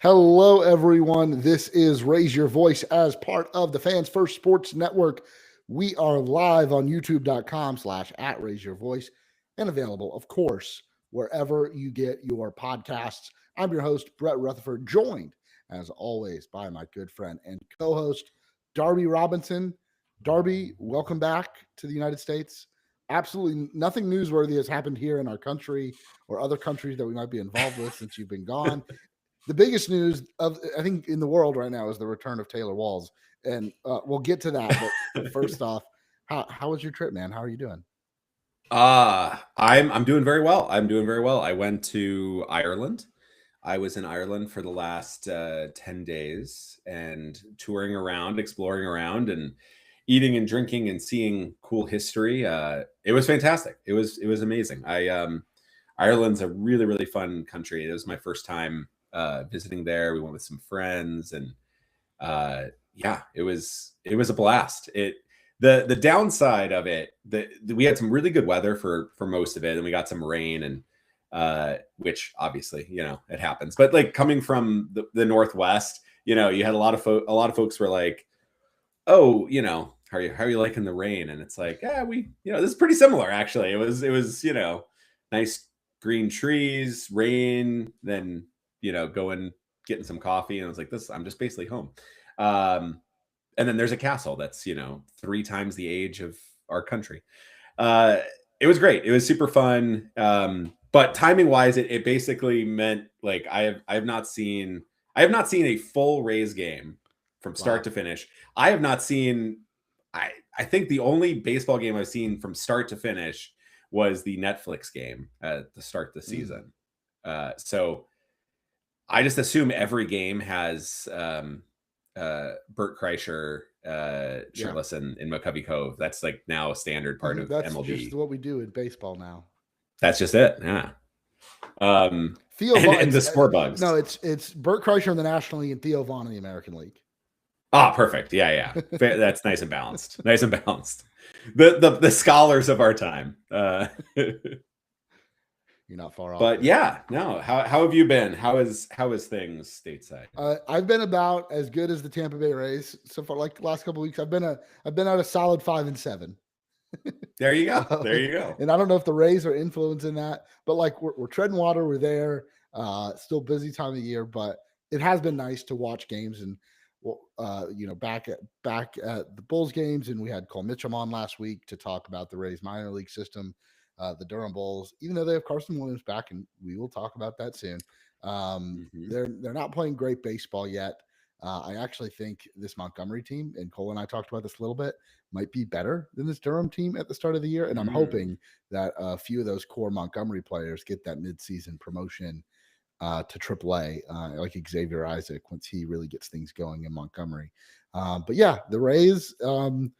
Hello, everyone. This is Raise Your Voice as part of the Fans First Sports Network. We are live on youtube.com/at Raise Your Voice and available, of course, wherever you get your podcasts. I'm your host, Brett Rutherford, joined, as always, by my good friend and co-host, Darby Robinson. Darby, welcome back to the United States. Absolutely nothing newsworthy has happened here in our country or other countries that we might be involved with since you've been gone. The biggest news of I think in the world right now is the return of Taylor Walls, and we'll get to that. But first off, how was your trip, man? How are you doing? I'm doing very well. I'm doing very well. I went to Ireland. I was in Ireland for the last 10 days and touring around, exploring around, and eating and drinking and seeing cool history. It was fantastic. It was amazing. Ireland's a really, really fun country. It was my first time visiting there. We went with some friends, and yeah, it was a blast. The downside of it, we had some really good weather for most of it, and we got some rain, and which obviously it happens. But like coming from the Northwest, you had a lot of folks were like, oh, how are you liking the rain? And it's like, yeah, this is pretty similar actually. It was nice green trees, rain, then going getting some coffee, and I was like, I'm just basically home. And then there's a castle that's 3 times the age of our country. It was great. It was super fun. But timing wise, it basically meant like I have not seen a full Rays game from start to finish. I have not seen. I think the only baseball game I've seen from start to finish was the Netflix game at the start of the season. So I just assume every game has Bert Kreischer shirtless in McCovey Cove. That's like now a standard part of that's MLB. That's just what we do in baseball now. That's just it. Yeah. Theo and the score bugs. No, it's Bert Kreischer in the National League and Theo Vaughn in the American League. Perfect. Yeah. That's nice and balanced. The scholars of our time. You're not far off. But there. Yeah, no. How have you been? How is things stateside? I've been about as good as the Tampa Bay Rays so far. Like the last couple of weeks, I've been at a solid 5-7. There you go. There you go. And I don't know if the Rays are influencing that, but like we're treading water. We're there. Still busy time of year, but it has been nice to watch games and back at the Bulls games, and we had Cole Mitchum on last week to talk about the Rays minor league system. The Durham Bulls, even though they have Carson Williams back, and we will talk about that soon. They're not playing great baseball yet. I actually think this Montgomery team, and Cole and I talked about this a little bit, might be better than this Durham team at the start of the year. And I'm hoping that a few of those core Montgomery players get that midseason promotion to AAA, like Xavier Isaac, once he really gets things going in Montgomery. But yeah, the Rays, 5-7.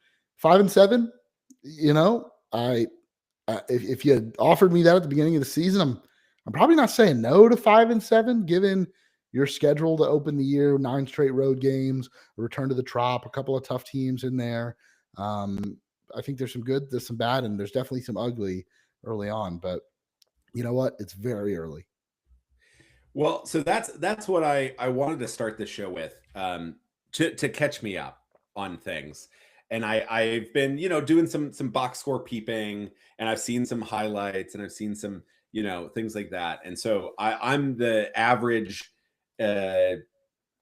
If you had offered me that at the beginning of the season, I'm probably not saying no to 5-7, given your schedule to open the year, 9 straight road games, a return to the Trop, a couple of tough teams in there. I think there's some good, there's some bad, and there's definitely some ugly early on. But you know what? It's very early. Well, so that's what I wanted to start the show with, to catch me up on things. And I've been, doing some box score peeping, and I've seen some highlights, and I've seen some, things like that. And so I'm the average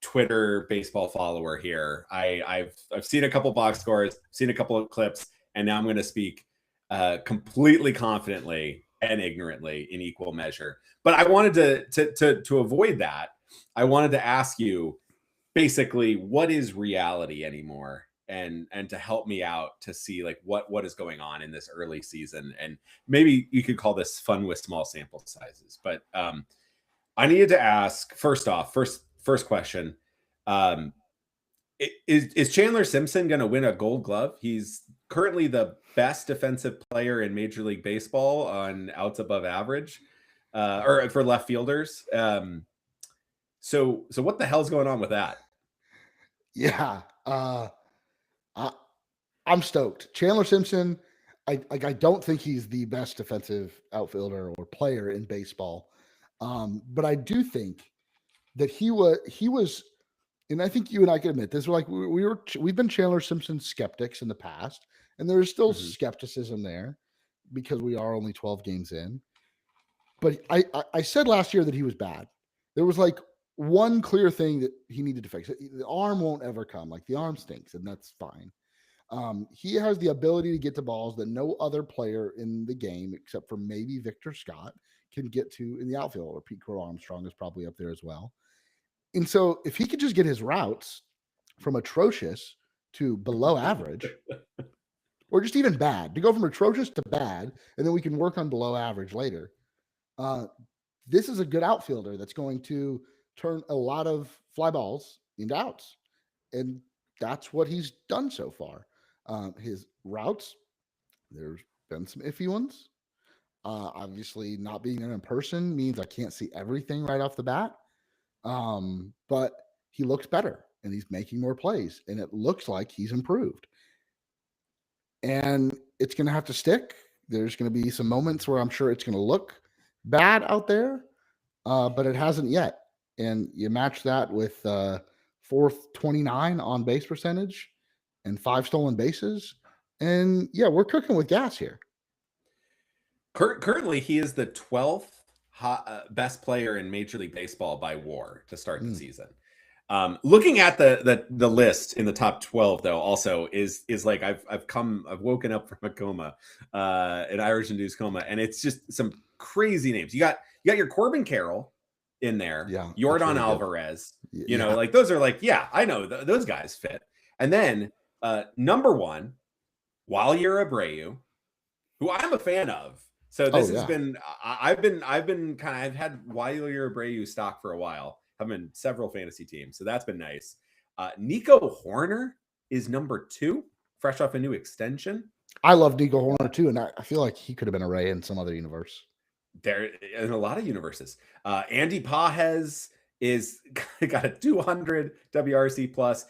Twitter baseball follower here. I've seen a couple box scores, seen a couple of clips, and now I'm going to speak completely confidently and ignorantly in equal measure. But I wanted to avoid that. I wanted to ask you basically, what is reality anymore? And to help me out to see like what is going on in this early season. And maybe you could call this fun with small sample sizes. But I needed to ask, first question. Is Chandler Simpson going to win a Gold Glove? He's currently the best defensive player in Major League Baseball on outs above average, or for left fielders. So what the hell's going on with that? Yeah. I'm stoked. Chandler Simpson, I don't think he's the best defensive outfielder or player in baseball. But I do think that he was, and I think you and I can admit this. Like we've been Chandler Simpson skeptics in the past, and there's still skepticism there because we are only 12 games in. But I said last year that he was bad. There was like one clear thing that he needed to fix. The arm won't ever come. Like the arm stinks, and that's fine. He has the ability to get to balls that no other player in the game, except for maybe Victor Scott, can get to in the outfield, or Pete Crow Armstrong is probably up there as well. And so if he could just get his routes from atrocious to below average, or just even bad, to go from atrocious to bad, and then we can work on below average later. This is a good outfielder that's going to turn a lot of fly balls into outs. And that's what he's done so far. His routes, there's been some iffy ones. Obviously, not being there in person means I can't see everything right off the bat. But he looks better and he's making more plays, and it looks like he's improved. And it's going to have to stick. There's going to be some moments where I'm sure it's going to look bad out there, but it hasn't yet. And you match that with 429 on base percentage and 5 stolen bases. And yeah, we're cooking with gas here. Currently, he is the 12th best player in Major League Baseball by WAR to start the season. Looking at the list in the top 12, though, also is like I've woken up from a coma, an Irish-induced coma, and it's just some crazy names. You got your Corbin Carroll in there, Yordan really Alvarez. You know, like those are like, I know those guys fit. And then number 1, Waller Abreu, who I'm a fan of. So this has been I've had Waller Abreu stock for a while. I'm in several fantasy teams, so that's been nice. Nico Hoerner is number 2, fresh off a new extension. I love Nico Hoerner too, and I feel like he could have been a Ray in some other universe. There in a lot of universes. Andy Pages is got a 200 WRC plus.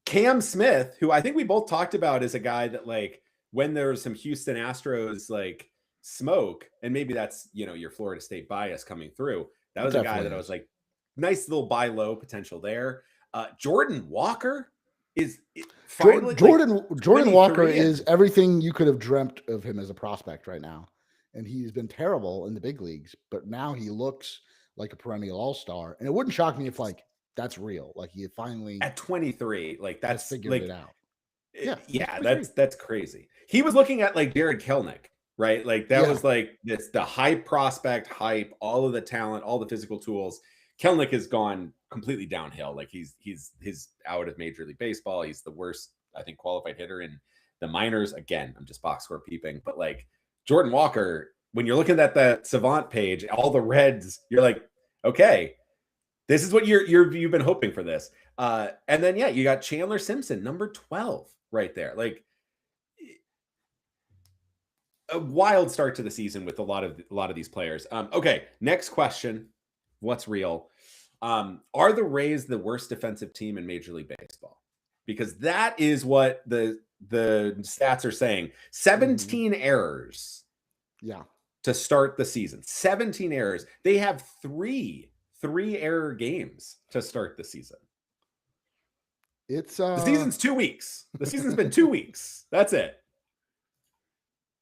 Cam Smith, who I think we both talked about, is a guy that, like, when there's some Houston Astros like smoke, and maybe that's your Florida State bias coming through. That was a guy that I was like, nice little buy low potential there. Jordan Walker is finally Jordan Walker is everything you could have dreamt of him as a prospect right now. And he's been terrible in the big leagues, but now he looks like a perennial all-star. And it wouldn't shock me if like that's real. Like he finally at 23, like that's figured it out. That's crazy. He was looking at like Jared Kelenic, right? Like that was like the high prospect hype, all of the talent, all the physical tools. Kelenic has gone completely downhill. Like he's out of Major League Baseball. He's the worst, I think, qualified hitter in the minors. Again, I'm just box score peeping, but like Jordan Walker, when you're looking at that Savant page, all the reds, you're like, okay, this is what you've been hoping for this. And then you got Chandler Simpson, number 12, right there. Like a wild start to the season with a lot of these players. Okay, next question. What's real? Are the Rays the worst defensive team in Major League Baseball? Because that is what the stats are saying. 17 errors. To start the season. 17 errors. They have three error games to start the season. It's the season's 2 weeks. The season's been 2 weeks. That's it.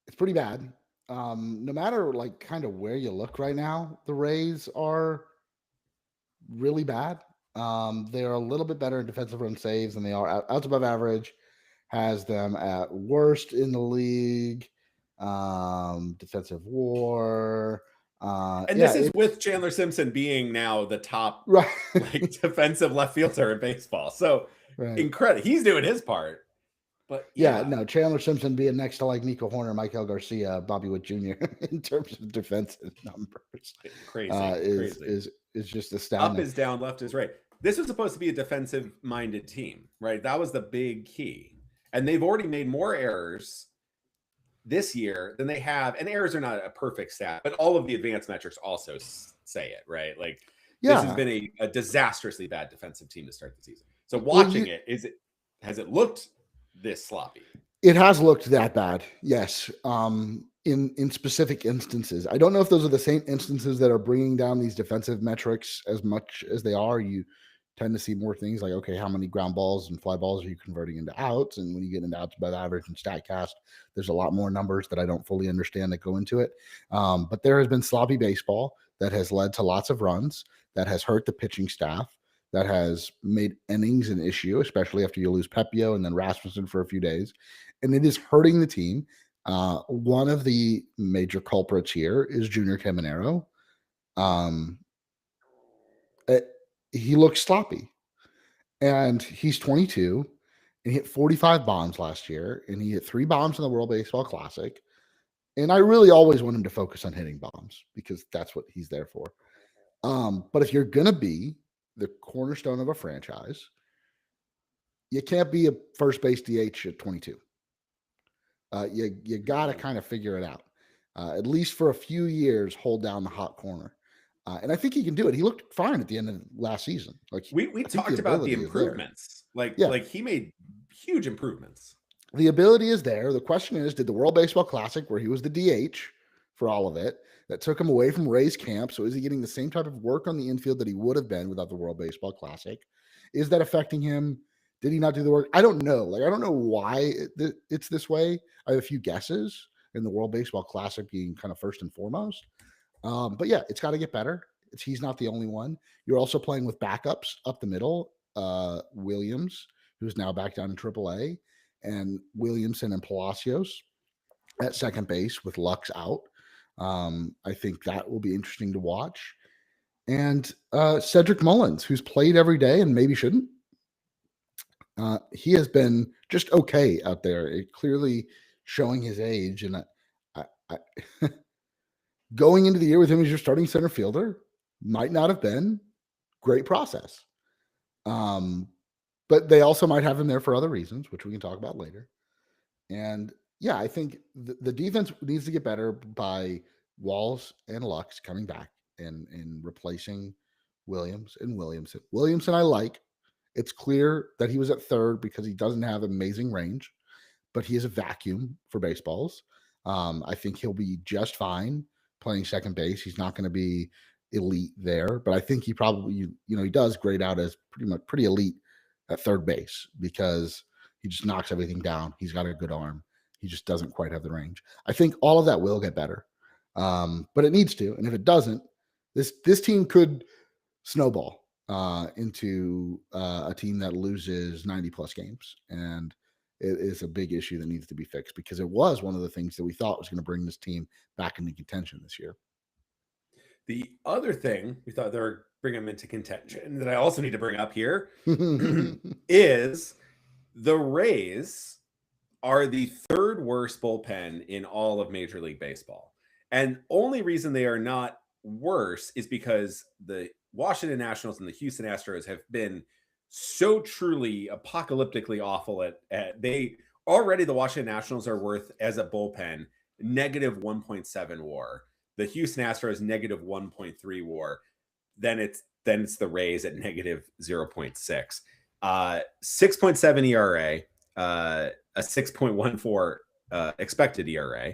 It's pretty bad. No matter like kind of where you look right now, the Rays are really bad. They're a little bit better in defensive run saves than they are outs above average. Has them at worst in the league. Defensive WAR. And this is with Chandler Simpson being now the top like defensive left fielder in baseball. So incredible. He's doing his part. But Chandler Simpson being next to like Nico Hoerner, Michael Garcia, Bobby Witt Jr. in terms of defensive numbers. Crazy. Is just astounding. Up is down, left is right. This was supposed to be a defensive-minded team, right? That was the big key. And they've already made more errors this year than they have. And errors are not a perfect stat, but all of the advanced metrics also say it, right? Like this has been a disastrously bad defensive team to start the season. So watching has it looked this sloppy? It has looked that bad. Yes. in specific instances. I don't know if those are the same instances that are bringing down these defensive metrics as much as they are. You tend to see more things like, okay, how many ground balls and fly balls are you converting into outs? And when you get into outs above average and StatCast, there's a lot more numbers that I don't fully understand that go into it. But there has been sloppy baseball that has led to lots of runs, that has hurt the pitching staff, that has made innings an issue, especially after you lose Pepio and then Rasmussen for a few days. And it is hurting the team. One of the major culprits here is Junior Caminero. He looks sloppy, and he's 22, and he hit 45 bombs last year, and he hit 3 bombs in the World Baseball Classic. And I really always want him to focus on hitting bombs because that's what he's there for. But if you're going to be the cornerstone of a franchise, you can't be a first base DH at 22. You got to kind of figure it out. At least for a few years, hold down the hot corner. And I think he can do it. He looked fine at the end of last season. Like we talked about the improvements. Like he made huge improvements. The ability is there. The question is, did the World Baseball Classic, where he was the DH for all of it, that took him away from Ray's camp, so is he getting the same type of work on the infield that he would have been without the World Baseball Classic? Is that affecting him? Did he not do the work? I don't know. Like, I don't know why it's this way. I have a few guesses, in the World Baseball Classic being kind of first and foremost. But yeah, it's got to get better. He's not the only one. You're also playing with backups up the middle. Williams, who's now back down in AAA, and Williamson and Palacios at second base with Lux out. I think that will be interesting to watch. And Cedric Mullins, who's played every day and maybe shouldn't. He has been just okay out there. It clearly showing his age. And I going into the year with him as your starting center fielder might not have been great process. But they also might have him there for other reasons, which we can talk about later. And yeah, I think the defense needs to get better by Walls and Lux coming back and replacing Williams and Williamson. Williamson, I like. It's clear that he was at third because he doesn't have amazing range, but he is a vacuum for baseballs. I think he'll be just fine playing second base. He's not going to be elite there, but I think he probably, he does grade out as pretty elite at third base because he just knocks everything down. He's got a good arm. He just doesn't quite have the range. I think all of that will get better, but it needs to. And if it doesn't, this team could snowball into a team that loses 90 plus games. And it is a big issue that needs to be fixed because it was one of the things that we thought was going to bring this team back into contention this year. The other thing we thought they were bringing them into contention that I also need to bring up here is the Rays are the third worst bullpen in all of Major League Baseball. And only reason they are not worse is because the Washington Nationals and the Houston Astros have been so truly apocalyptically awful at the Washington Nationals are worth as a bullpen negative 1.7 WAR. The Houston Astros negative 1.3 WAR. Then it's the Rays at negative 0.6. 6.7 ERA, a 6.14 expected ERA,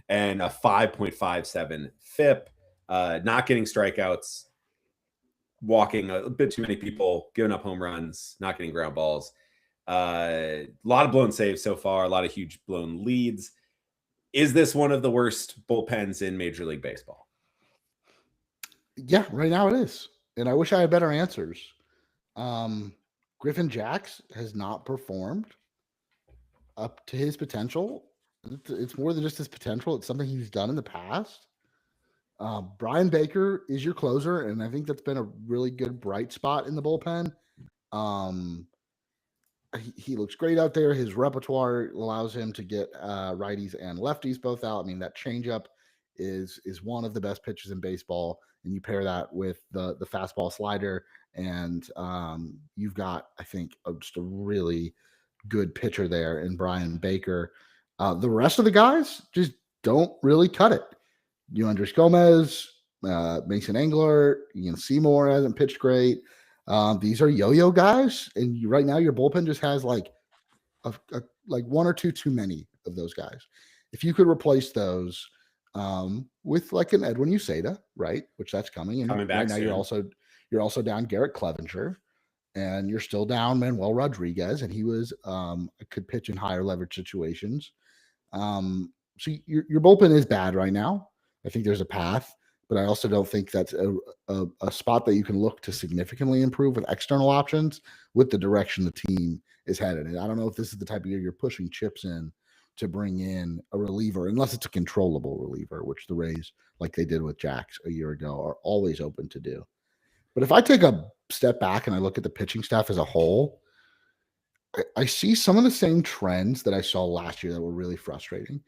and a 5.57 FIP. Not getting strikeouts, walking a bit too many people, giving up home runs, not getting ground balls. A lot of blown saves so far, a lot of huge blown leads. Is this one of the worst bullpens in Major League Baseball? Yeah, right now it is. And I wish I had better answers. Griffin Jax has not performed up to his potential. It's more than just his potential. It's something he's done in the past. Brian Baker is your closer, and I think that's been a really good bright spot in the bullpen. He looks great out there. His repertoire allows him to get righties and lefties both out. I mean, that changeup is one of the best pitches in baseball, and you pair that with the fastball slider, and you've got, I think, just a really good pitcher there in Brian Baker. The rest of the guys just don't really cut it. Andres Gomez, Mason Englert, Ian Seymour hasn't pitched great. These are yo-yo guys, and right now your bullpen just has like one or two too many of those guys. If you could replace those, with like an Edwin Uceda, right? Which that's coming. And Coming right back now soon. you're also down Garrett Clevenger, and you're still down Manuel Rodriguez, and he was could pitch in higher leverage situations. So your bullpen is bad right now. I think there's a path, but I also don't think that's a spot that you can look to significantly improve with external options with the direction the team is headed. And I don't know if this is the type of year you're pushing chips in to bring in a reliever, unless it's a controllable reliever, which the Rays, like they did with Jax a year ago, are always open to do. But if I take a step back and I look at the pitching staff as a whole, I see some of the same trends that I saw last year that were really frustrating.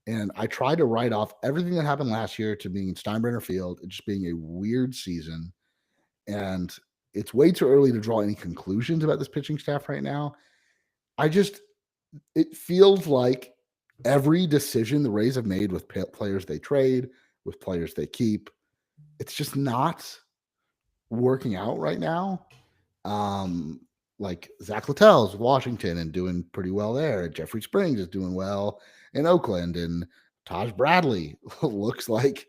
And I tried to write off everything that happened last year to being Steinbrenner Field, it just being a weird season. And it's way too early to draw any conclusions about this pitching staff right now. It feels like every decision the Rays have made with players they trade, with players they keep, it's just not working out right now. Like Zach Littell's Washington and doing pretty well there. Jeffrey Springs is doing well in Oakland, and Taj Bradley looks like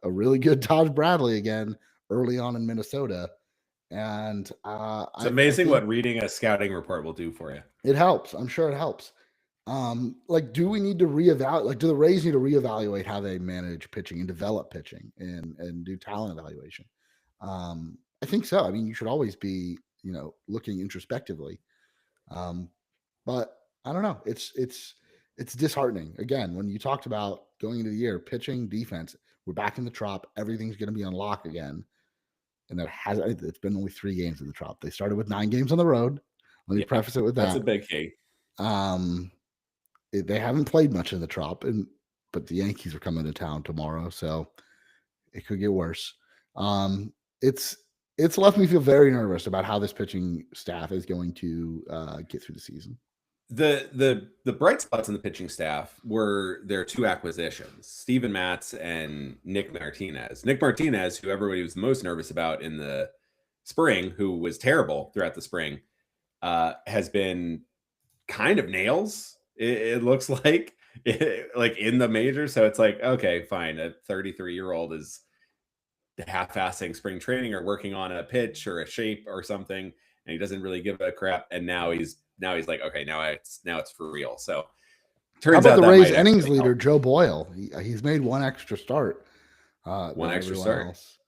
a really good Taj Bradley again early on in Minnesota. And it's amazing what reading a scouting report will do for you. It helps. I'm sure it helps. Like, do we need to reevaluate? Like, do the Rays need to reevaluate how they manage pitching and develop pitching and do talent evaluation? I think so. I mean, you should always be, looking introspectively. But I don't know. It's disheartening. Again, when you talked about going into the year, pitching, defense, we're back in the Trop. Everything's going to be on lock again. And it's been only 3 games in the Trop. They started with 9 games on the road. Let me preface it with that. That's a big key. They haven't played much in the Trop, but the Yankees are coming to town tomorrow, so it could get worse. It's left me feel very nervous about how this pitching staff is going to get through the season. The bright spots in the pitching staff were their 2 acquisitions, Steven Matz and Nick Martinez. Nick Martinez, who everybody was most nervous about in the spring, who was terrible throughout the spring, has been kind of nails. It looks like in the major. So it's like, okay, fine. A 33-year-old is half-assing spring training or working on a pitch or a shape or something, and he doesn't really give a crap. And now he's like, okay, now it's for real. So turns out the Rays innings leader, Joe Boyle, he's made one extra start. Else.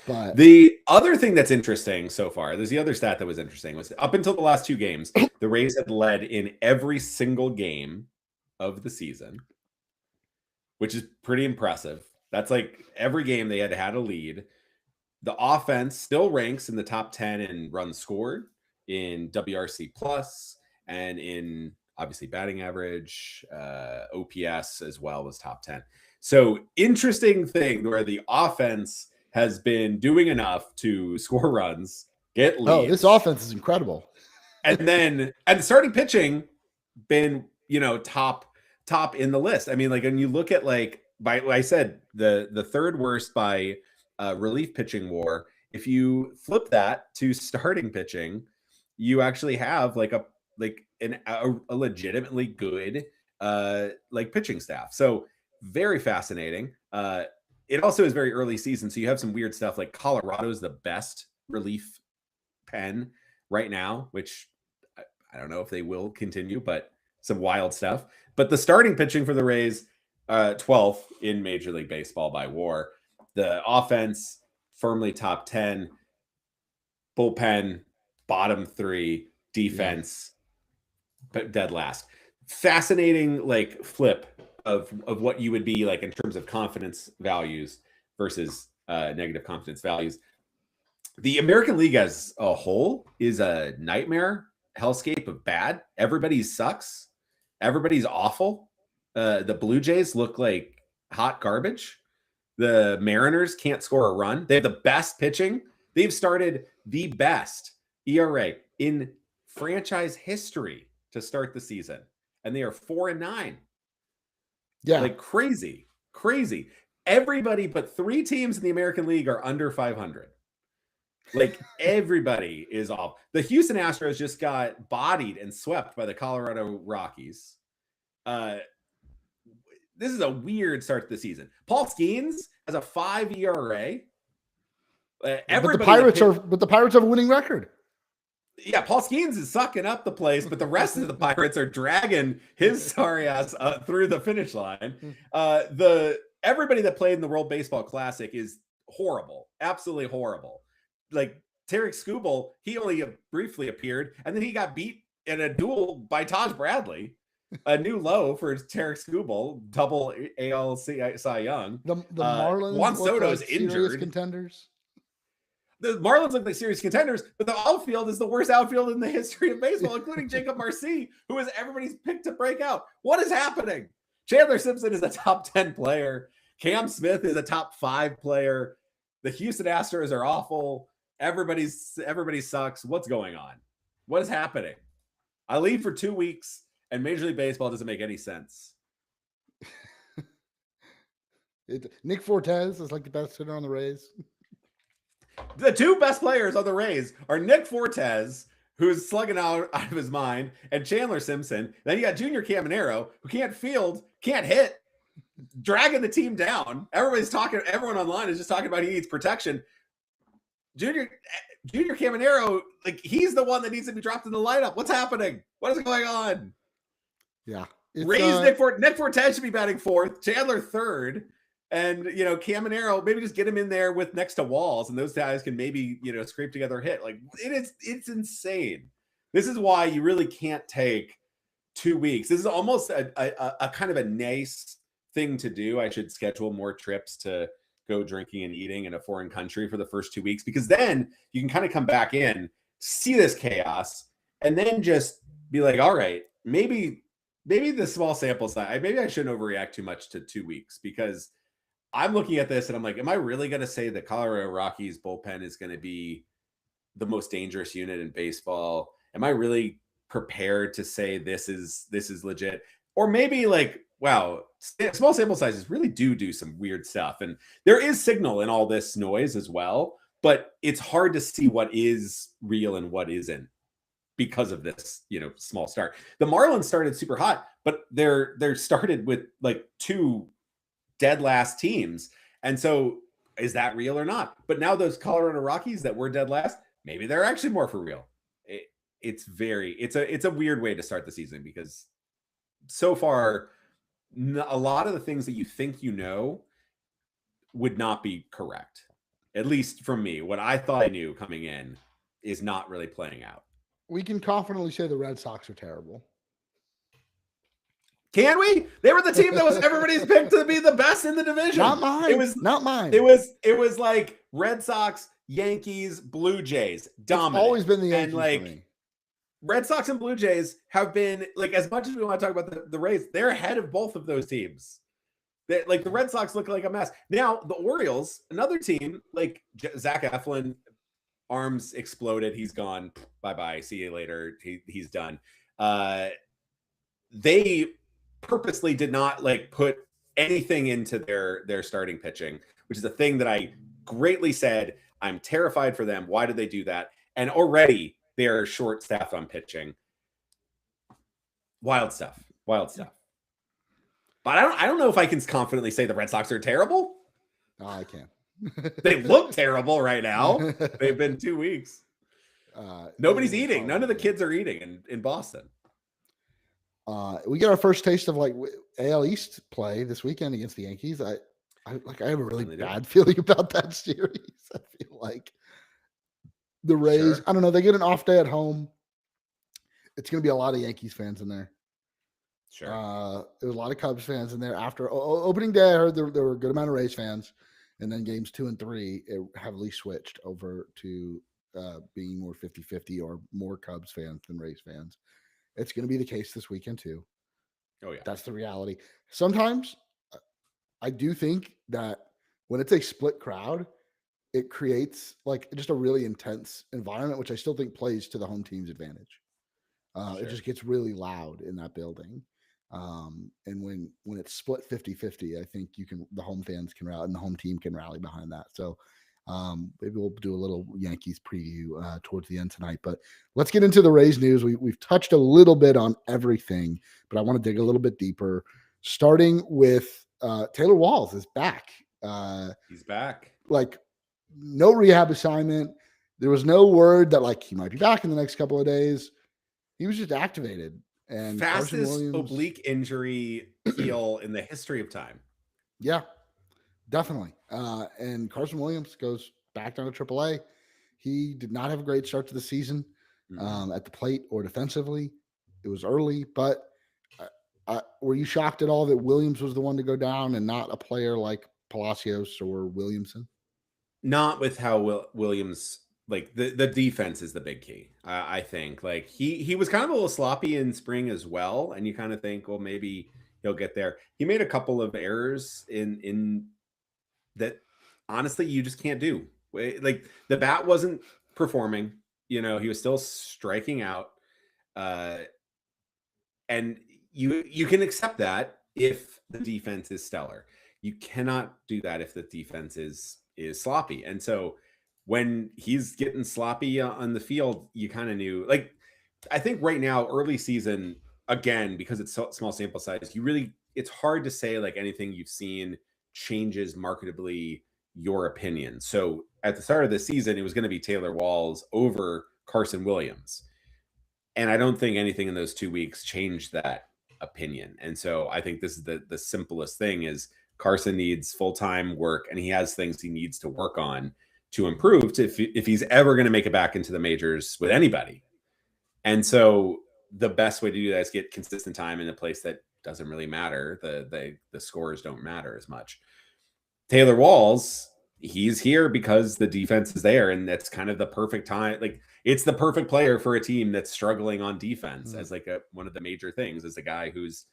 But the other thing that's interesting so far, there's the other stat that was interesting, was up until the last 2 games, the Rays had led in every single game of the season, which is pretty impressive. That's like every game they had a lead. The offense still ranks in the top 10 in runs scored, in WRC plus, and in obviously batting average, OPS as well was top 10. So interesting thing where the offense has been doing enough to score runs, get leads. Oh, this offense is incredible. And the starting pitching been, top in the list. I mean, like, when you look at, like, I said, the third worst by relief pitching WAR, if you flip that to starting pitching, you actually have a legitimately good pitching staff. So very fascinating. It also is very early season, so you have some weird stuff like Colorado's the best relief pen right now, which I don't know if they will continue, but some wild stuff. But the starting pitching for the Rays, 12th in Major League Baseball by WAR. The offense firmly top 10, bullpen bottom 3, defense but dead last. Fascinating flip of what you would be like in terms of confidence values versus negative confidence values. The American League as a whole is a nightmare hellscape of bad. Everybody sucks. Everybody's awful. The Blue Jays look like hot garbage. The Mariners can't score a run. They have the best pitching. They've started the best ERA in franchise history to start the season, and they are 4-9. Yeah, like crazy. Everybody but 3 teams in the American League are under 500. Like, everybody is off. The Houston Astros just got bodied and swept by the Colorado Rockies. this is a weird start to the season. Paul Skeens has a 5 ERA. But the Pirates have a winning record. Yeah, Paul Skeens is sucking up the place, but the rest of the Pirates are dragging his sorry ass through the finish line. Everybody that played in the World Baseball Classic is horrible, absolutely horrible. Like Tarek Skubal, he only briefly appeared, and then he got beat in a duel by Taj Bradley. A new low for Tarek Skubal, double AL Cy Young. The Marlins, Juan Soto is injured. Contenders. The Marlins look like serious contenders, but the outfield is the worst outfield in the history of baseball, including Jacob Marcy, who is everybody's pick to break out. What is happening? Chandler Simpson is a top 10 player. Cam Smith is a top 5 player. The Houston Astros are awful. Everybody sucks. What's going on? What is happening? I leave for 2 weeks, and Major League Baseball doesn't make any sense. Nick Fortes is like the best hitter on the Rays. The 2 best players on the Rays are Nick Fortes, who's slugging out of his mind, and Chandler Simpson. Then you got Junior Caminero, who can't field, can't hit, dragging the team down. Everyone online is just talking about he needs protection. Junior Caminero, like, he's the one that needs to be dropped in the lineup. What's happening? What is going on? Yeah. Rays Nick Fortes should be batting 4th, Chandler 3rd. And, Caminero, maybe just get him in there with next to Walls, and those guys can maybe, scrape together a hit. Like, it's insane. This is why you really can't take 2 weeks. This is almost a kind of a nice thing to do. I should schedule more trips to go drinking and eating in a foreign country for the first 2 weeks, because then you can kind of come back in, see this chaos, and then just be like, all right, maybe the small sample size, maybe I shouldn't overreact too much to 2 weeks, because I'm looking at this and I'm like, am I really going to say the Colorado Rockies bullpen is going to be the most dangerous unit in baseball? Am I really prepared to say this is legit? Or maybe like, wow, small sample sizes really do some weird stuff. And there is signal in all this noise as well, but it's hard to see what is real and what isn't because of this, small start. The Marlins started super hot, but they're started with like 2 dead last teams. And so is that real or not? But now those Colorado Rockies that were dead last, maybe they're actually more for real. It's a weird way to start the season, because so far a lot of the things that you think would not be correct. At least from me, what I thought I knew coming in is not really playing out. We can confidently say the Red Sox are terrible. Can we? They were the team that was everybody's picked to be the best in the division. Not mine. It was not mine. It was like Red Sox, Yankees, Blue Jays, dominant. It's always been the Yankees, and like for me. Red Sox and Blue Jays have been, like, as much as we want to talk about the Rays, they're ahead of both of those teams. Like the Red Sox look like a mess. Now the Orioles, another team, like Zach Eflin, arms exploded. He's gone. Bye-bye. See you later. He's done. They purposely did not like put anything into their starting pitching, which is a thing that I greatly said. I'm terrified for them. Why did they do that? And already they're short staffed on pitching. Wild stuff. But I don't know if I can confidently say the Red Sox are terrible. Oh, I can. They look terrible right now. They've been 2 weeks. Nobody's eating. None of the kids are eating in Boston. We get our first taste of like AL East play this weekend against the Yankees. I have a really bad feeling about that series. I feel like the Rays, I don't know, they get an off day at home. It's going to be a lot of Yankees fans in there. Sure. There was a lot of Cubs fans in there. After opening day, I heard there were a good amount of Rays fans. And then games 2 and 3, it heavily switched over to being more 50-50 or more Cubs fans than Rays fans. It's going to be the case this weekend too. Oh yeah. That's the reality. Sometimes I do think that when it's a split crowd, it creates like just a really intense environment, which I still think plays to the home team's advantage. Sure. It just gets really loud in that building. And when it's split 50-50, I think the home fans can rally and the home team can rally behind that. So maybe we'll do a little Yankees preview towards the end tonight, but let's get into the Rays news. We've touched a little bit on everything, but I want to dig a little bit deeper. starting with Taylor Walls is back. He's back. Like no rehab assignment. There was no word that like he might be back in the next couple of days. He was just activated. And Carson Fastest Williams, oblique injury heal in the history of time. Yeah, definitely. And Carson Williams goes back down to AAA. He did not have a great start to the season at the plate or defensively. It was early, but were you shocked at all that Williams was the one to go down and not a player like Palacios or Williamson? Not with how Williams, like the defense is the big key. I think like he was kind of a little sloppy in spring as well, and you kind of think, well, maybe he'll get there. He made a couple of errors in that. Honestly, you just can't do. Like the bat wasn't performing. He was still striking out, and you can accept that if the defense is stellar. You cannot do that if the defense is sloppy. And so when he's getting sloppy on the field, you kind of knew. Like I think right now, early season, again, because it's so small sample size, it's hard to say like anything you've seen changes marketably your opinion. So at the start of the season, it was going to be Taylor Walls over Carson Williams. And I don't think anything in those 2 weeks changed that opinion. And so I think this is the simplest thing is Carson needs full-time work, and he has things he needs to work on to improve if he's ever going to make it back into the majors with anybody. And so the best way to do that is get consistent time in a place that doesn't really matter. The scores don't matter as much. Taylor Walls, he's here because the defense is there, and that's kind of the perfect time. Like it's the perfect player for a team that's struggling on defense as like one of the major things is a guy who's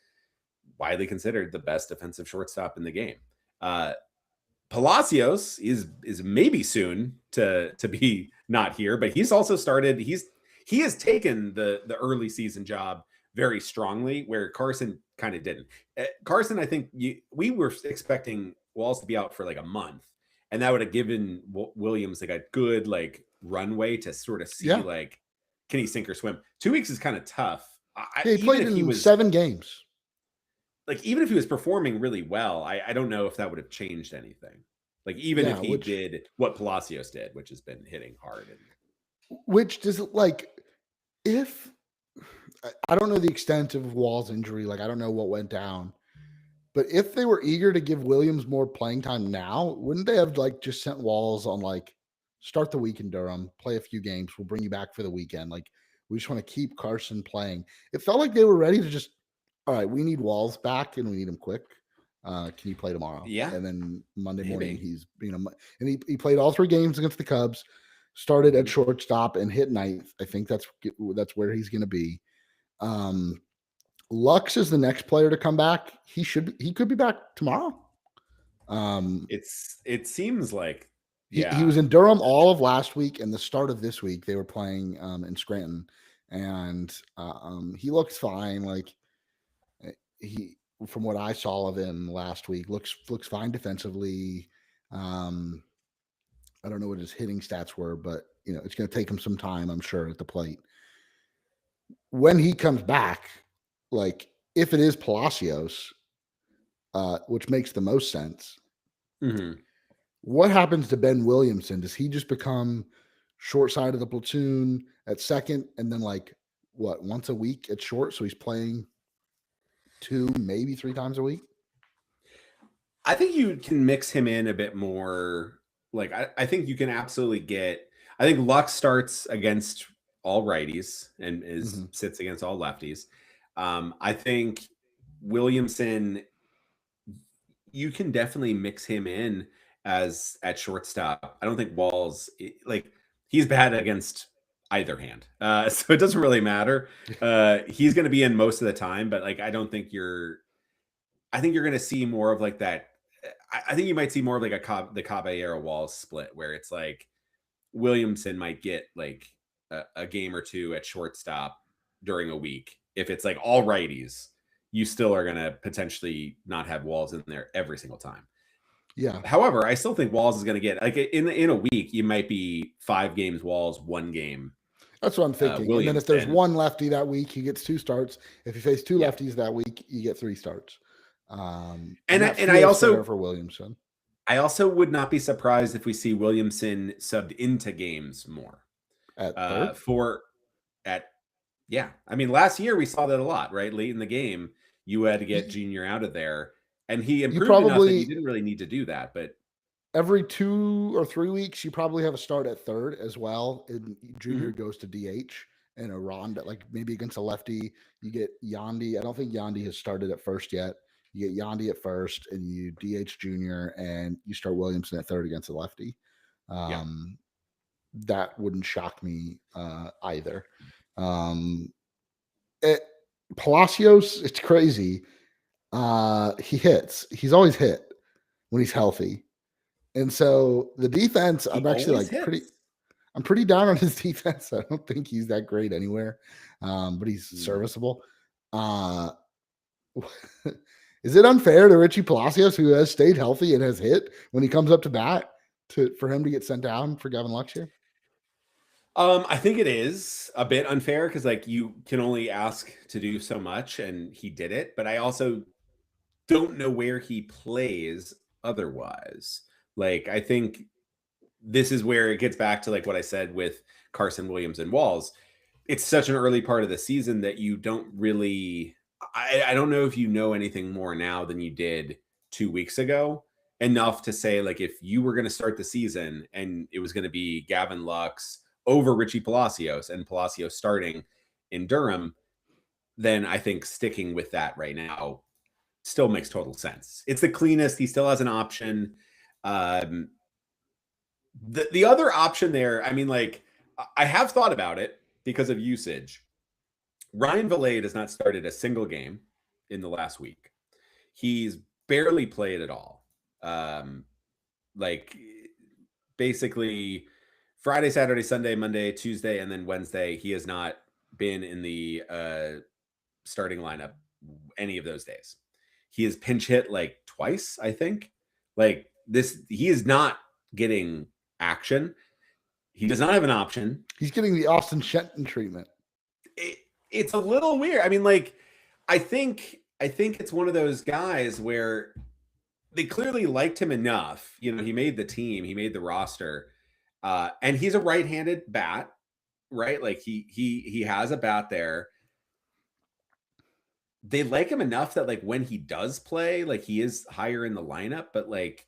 widely considered the best defensive shortstop in the game. Palacios is maybe soon to be not here, but he's also started. He has taken the early season job very strongly, where Carson kind of didn't. Carson, I think we were expecting Walls to be out for like a month, and that would have given Williams like a good like runway to sort of see like can he sink or swim. 2 weeks is kind of tough. He played in 7 games. Like even if he was performing really well, I don't know if that would have changed anything. Like even if he did what Palacios did, which has been hitting hard. Which does like if I don't know the extent of Wall's injury, like I don't know what went down, but if they were eager to give Williams more playing time now, wouldn't they have like just sent Walls on like start the week in Durham, play a few games, we'll bring you back for the weekend. Like we just want to keep Carson playing. It felt like they were ready to just, all right, we need Walls back and we need him quick. Can you play tomorrow? Yeah. And then Monday morning he's and he played all 3 games against the Cubs, started at shortstop and hit ninth. I think that's where he's going to be. Lux is the next player to come back. He could be back tomorrow. It seems like he was in Durham all of last week and the start of this week. They were playing in Scranton, and he looks fine. Like he, from what I saw of him last week, looks fine defensively. I don't know what his hitting stats were, but it's going to take him some time, I'm sure, at the plate. When he comes back, like if it is Palacios, which makes the most sense, what happens to Ben Williamson? Does he just become short side of the platoon at second, and then like once a week at short? So he's playing 2, maybe 3 times a week. I think you can mix him in a bit more. Like I think you can absolutely get. I think Lux starts against all righties and sits against all lefties. I think Williamson, you can definitely mix him in as at shortstop. I don't think Walls like he's bad against either hand, so it doesn't really matter. He's going to be in most of the time, but like I think you're going to see more of like that. I think you might see more of like the Caballero Walls split, where it's like Williamson might get like a game or 2 at shortstop during a week. If it's like all righties, you still are going to potentially not have Walls in there every single time. Yeah. However, I still think Walls is going to get like in a week, you might be 5 games Walls, 1 game. That's what I'm thinking. And then if there's one lefty that week, he gets 2 starts. If you face 2 lefties that week, you get 3 starts. And that and I feels fair also for Williamson. I also would not be surprised if we see Williamson subbed into games more. At third? For at Yeah. I mean, last year we saw that a lot, right? Late in the game, you had to get You, Junior out of there, and he you improved enough that you probably didn't really need to do that. But every 2 or 3 weeks, you probably have a start at third as well. And Junior Mhm. goes to DH and a Ronda, like maybe against a lefty. You get Yandy. I don't think Yandy has started at first yet. You get Yandy at first, and you DH Junior, and you start Williamson at third against a lefty. Yeah. That wouldn't shock me either. Um, it, Palacios, it's crazy. He hits. He's always hit when he's healthy. And so the defense, He I'm actually always like hits. I'm pretty down on his defense. I don't think he's that great anywhere, but he's Mm. serviceable. Uh, is it unfair to Richie Palacios, who has stayed healthy and has hit when he comes up to bat, for him to get sent down for Gavin Lux here? I think it is a bit unfair because like you can only ask to do so much, and he did it. But I also don't know where he plays otherwise. Like I think this is where it gets back to like what I said with Carson Williams and Walls. It's such an early part of the season that you don't really I don't know if you know anything more now than you did 2 weeks ago, enough to say like if you were going to start the season and it was going to be Gavin Lux over Richie Palacios and Palacios starting in Durham, then I think sticking with that right now still makes total sense. It's the cleanest. He still has an option. Um, the other option there, I mean, like I have thought about it because of usage. Ryan Vilade has not started a single game in the last week. He's barely played at all. Like basically Friday, Saturday, Sunday, Monday, Tuesday, and then Wednesday, he has not been in the starting lineup any of those days. He has pinch hit like twice, I think. Like this, he is not getting action. He does not have an option. He's getting the Austin Shenton treatment. It's a little weird. I mean, like, I think it's one of those guys where they clearly liked him enough. You know, he made the team, he made the roster, and he's a right-handed bat, right? Like he has a bat there. They like him enough that like when he does play, like he is higher in the lineup, but like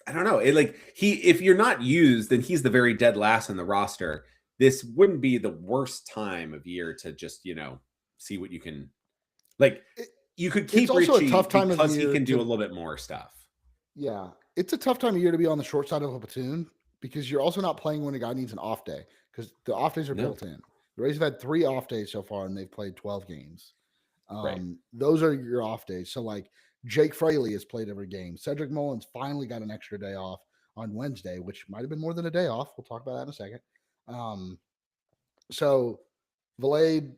I don't know. It like he if you're not used, then he's the very dead last on the roster. This wouldn't be the worst time of year to just, see what you can like It, you could it's keep also a Richie tough time of because he year can do a to, little bit more stuff. yeah, it's a tough time of year to be on the short side of a platoon because you're also not playing when a guy needs an off day because the off days are No. built in. The Rays have had 3 off days so far and they've played 12 games. Right. Those are your off days. So like Jake Fraley has played every game. Cedric Mullins finally got an extra day off on Wednesday, which might have been more than a day off. We'll talk about that in a second. So Vilade,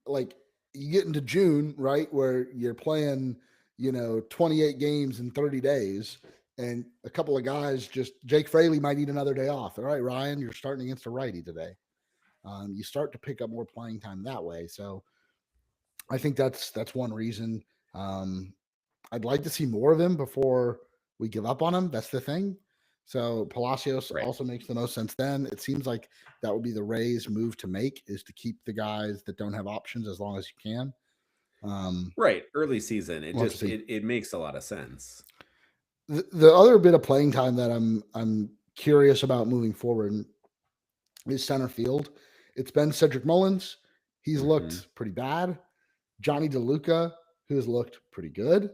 like you get into June, right, where you're playing, 28 games in 30 days, and a couple of guys just Jake Fraley might need another day off. All right, Ryan, you're starting against a righty today. You start to pick up more playing time that way. So I think that's one reason. I'd like to see more of him before we give up on him. That's the thing. So Palacios Right. also makes the most sense then. It seems like that would be the Rays' move to make is to keep the guys that don't have options as long as you can. Right. Early season. It We'll have to just see. it makes a lot of sense. The other bit of playing time that I'm curious about moving forward is center field. It's been Cedric Mullins. He's Hmm. looked pretty bad. Johnny DeLuca, who has looked pretty good,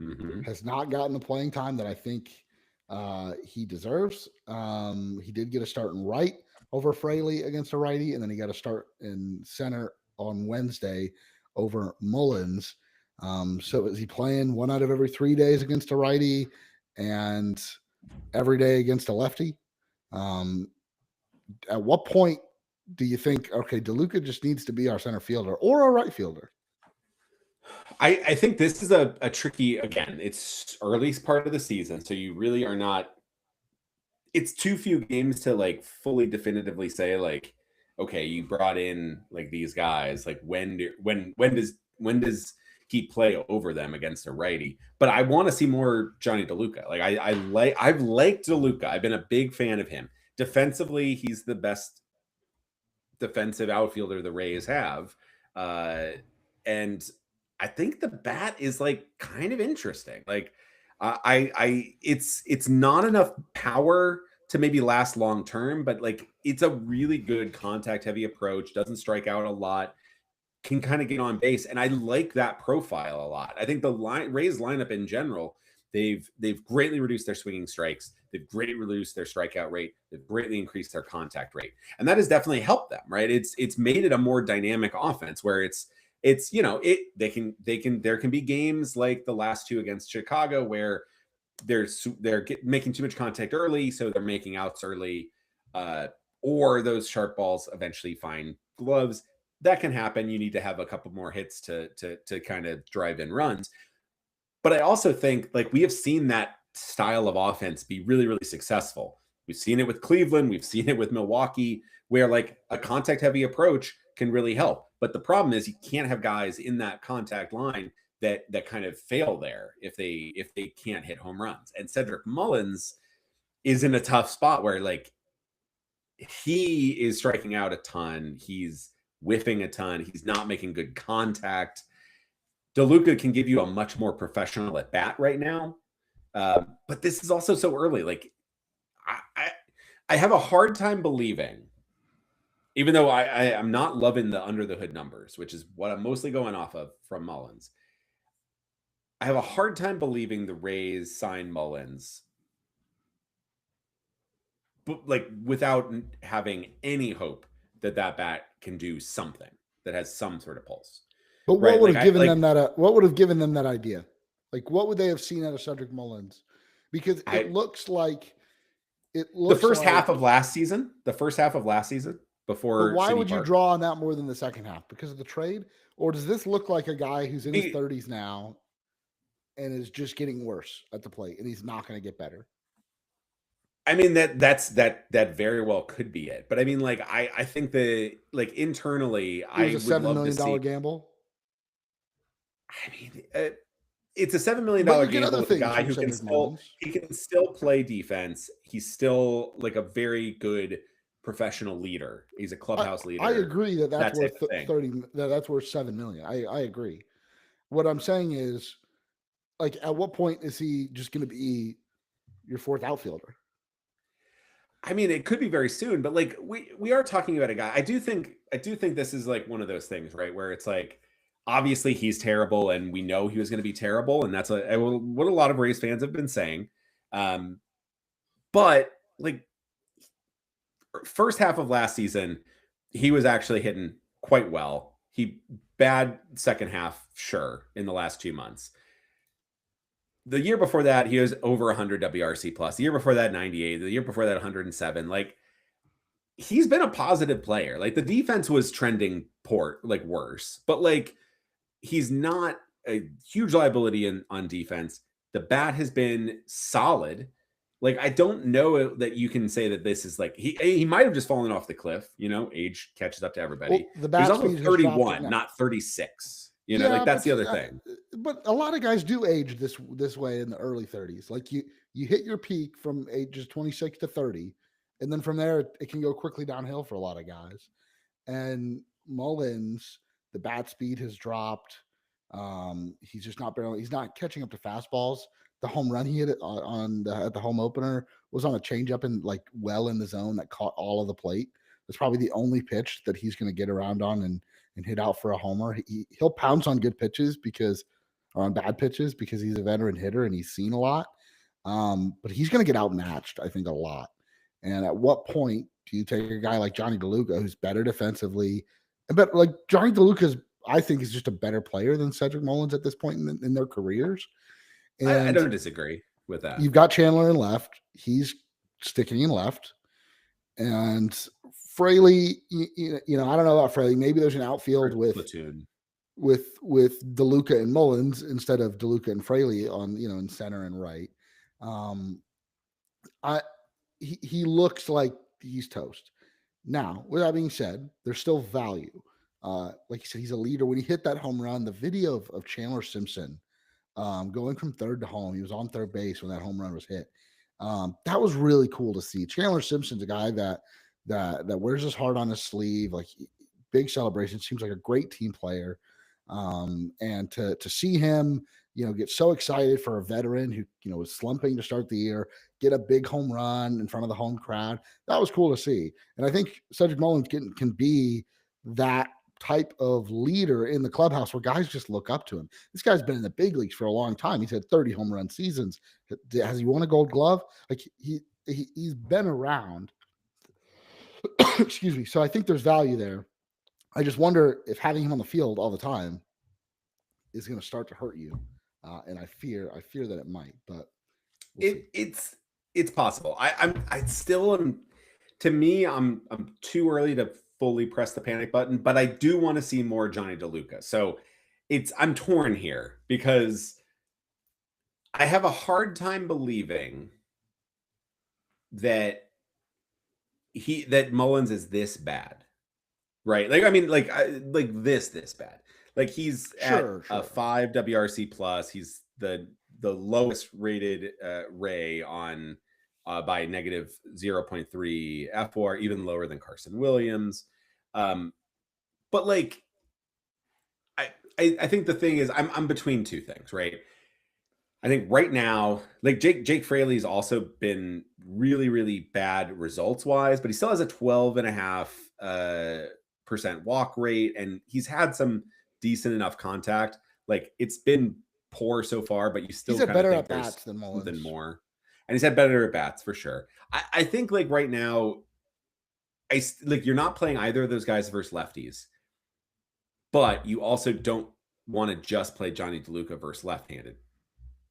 Hmm. has not gotten the playing time that I think he deserves. He did get a start in right over Fraley against a righty, and then he got a start in center on Wednesday over Mullins. So is he playing 1 out of every 3 days against a righty and every day against a lefty? At what point do you think, okay, DeLuca just needs to be our center fielder or our right fielder? I think this is a tricky again. It's early part of the season, so you really are not. It's too few games to like fully definitively say like, okay, you brought in like these guys. Like when does heat play over them against a righty. But I want to see more Johnny DeLuca. Like I've liked DeLuca. I've been a big fan of him. Defensively, he's the best defensive outfielder the Rays have. And I think the bat is like kind of interesting. Like it's not enough power to maybe last long term, but like it's a really good contact heavy approach, doesn't strike out a lot, can kind of get on base. And I like that profile a lot. I think the Rays lineup in general, they've greatly reduced their swinging strikes. They've greatly reduced their strikeout rate. They've greatly increased their contact rate. And that has definitely helped them, right? It's made it a more dynamic offense where there can be games like the last two against Chicago where they're making too much contact early, so they're making outs early, or those sharp balls eventually find gloves. That can happen. You need to have a couple more hits to kind of drive in runs. But I also think like we have seen that style of offense be really, really successful. We've seen it with Cleveland. We've seen it with Milwaukee, where like a contact heavy approach can really help. But the problem is you can't have guys in that contact line that kind of fail there if they can't hit home runs. And Cedric Mullins is in a tough spot where like he is striking out a ton. He's whiffing a ton. He's not making good contact. DeLuca can give you a much more professional at bat right now. But this is also so early. Like I have a hard time believing, even though I'm not loving the under the hood numbers, which is what I'm mostly going off of from Mullins. I have a hard time believing the Rays signed Mullins, but like without having any hope that bat can do something that has some sort of pulse. But what would have given them that? What would have given them that idea? Like, what would they have seen out of Cedric Mullins? Because it looks like the first half of last season. The first half of last season before. But why would you draw on that more than the second half? Because of the trade, or does this look like a guy who's in his 30s now and is just getting worse at the plate, and he's not going to get better? I mean, that very well could be it. But I mean, like, I think that like internally, I would $7 million gamble. I mean, it's a $7 million gamble with a guy who can still play defense. He's still like a very good professional leader. He's a clubhouse leader. I agree that's worth 30. That's worth $7 million. I agree. What I'm saying is, like, at what point is he just going to be your fourth outfielder? I mean, it could be very soon, but like we are talking about a guy. I do think this is like one of those things, right? Where it's like, obviously he's terrible and we know he was going to be terrible. And that's what a lot of Rays fans have been saying. But like first half of last season, he was actually hitting quite well. Bad second half, sure, in the last 2 months. The year before that, he was over 100 WRC plus. The year before that, 98. The year before that, 107. Like, he's been a positive player. Like, the defense was trending worse. But, like, he's not a huge liability on defense. The bat has been solid. Like, I don't know that you can say that this is like he might have just fallen off the cliff. You know, age catches up to everybody. Well, he's also 31, not 36. You know, like that's the other thing. But a lot of guys do age this way in the early 30s. Like you hit your peak from ages 26 to 30, and then from there it can go quickly downhill for a lot of guys. And Mullins, the bat speed has dropped. He's just he's not catching up to fastballs. The home run he hit at the home opener was on a changeup and like well in the zone that caught all of the plate. That's probably the only pitch that he's going to get around on and hit out for a homer. He'll pounce on good pitches or on bad pitches because he's a veteran hitter and he's seen a lot. But he's going to get outmatched, I think, a lot. And at what point do you take a guy like Johnny DeLuca, who's better defensively? But like Johnny DeLuca, I think, is just a better player than Cedric Mullins at this point in their careers. And I don't disagree with that. You've got Chandler in left. He's sticking in left. And Fraley, I don't know about Fraley. Maybe there's an outfield with DeLuca and Mullins instead of DeLuca and Fraley on, in center and right. He looks like he's toast. Now, with that being said, there's still value. like you said, he's a leader. When he hit that home run, the video of Chandler Simpson going from third to home, he was on third base when that home run was hit. That was really cool to see. Chandler Simpson's a guy that wears his heart on his sleeve. Like big celebration. Seems like a great team player. And to see him, get so excited for a veteran who was slumping to start the year, get a big home run in front of the home crowd. That was cool to see. And I think Cedric Mullins can be that type of leader in the clubhouse where guys just look up to him. This guy's been in the big leagues for a long time. He's had 30 home run seasons. Has he won a Gold Glove? Like he's been around. Excuse me. So I think there's value there. I just wonder if having him on the field all the time is going to start to hurt you, and I fear that it might. But it's possible. I still am. To me, I'm too early to fully press the panic button, but I do want to see more Johnny DeLuca. So I'm torn here because I have a hard time believing that Mullins is this bad. Right. Like, I mean, like this bad. Like he's at a 5 WRC plus. He's the lowest rated Ray on by negative 0.3 FWAR, even lower than Carson Williams. But like, I think the thing is I'm between two things, right? I think right now, like Jake Fraley's also been really, really bad results wise, but he still has a 12.5% walk rate, and he's had some decent enough contact. Like it's been poor so far, but you still he's had better at bats than Mullins. Than more, and he's had better at bats for sure. I think like right now, you're not playing either of those guys versus lefties, but you also don't want to just play Johnny DeLuca versus left-handed.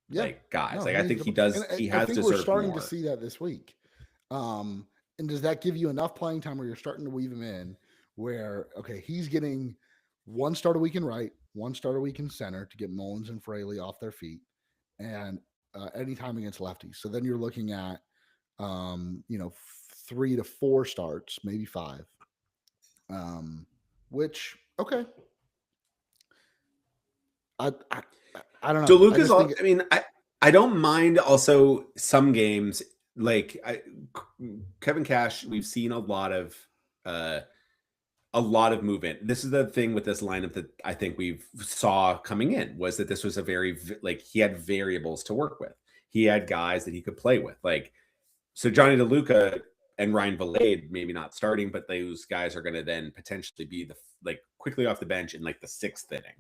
Yeah. Like guys, no, like I think he does. He has. I think we're starting more to see that this week. And does that give you enough playing time where you're starting to weave him in? Where okay, he's getting one start a week in right, one start a week in center to get Mullins and Fraley off their feet, and anytime against lefties. So then you're looking at 3 to 4 starts, maybe 5. Which okay. I don't know. DeLuca's I don't mind also some games like Kevin Cash. We've seen a lot of movement. This is the thing with this lineup that I think we've saw coming in was that this was a very he had variables to work with. He had guys that he could play with. Like so Johnny DeLuca and Ryan Vilade maybe not starting, but those guys are going to then potentially be quickly off the bench in like the 6th inning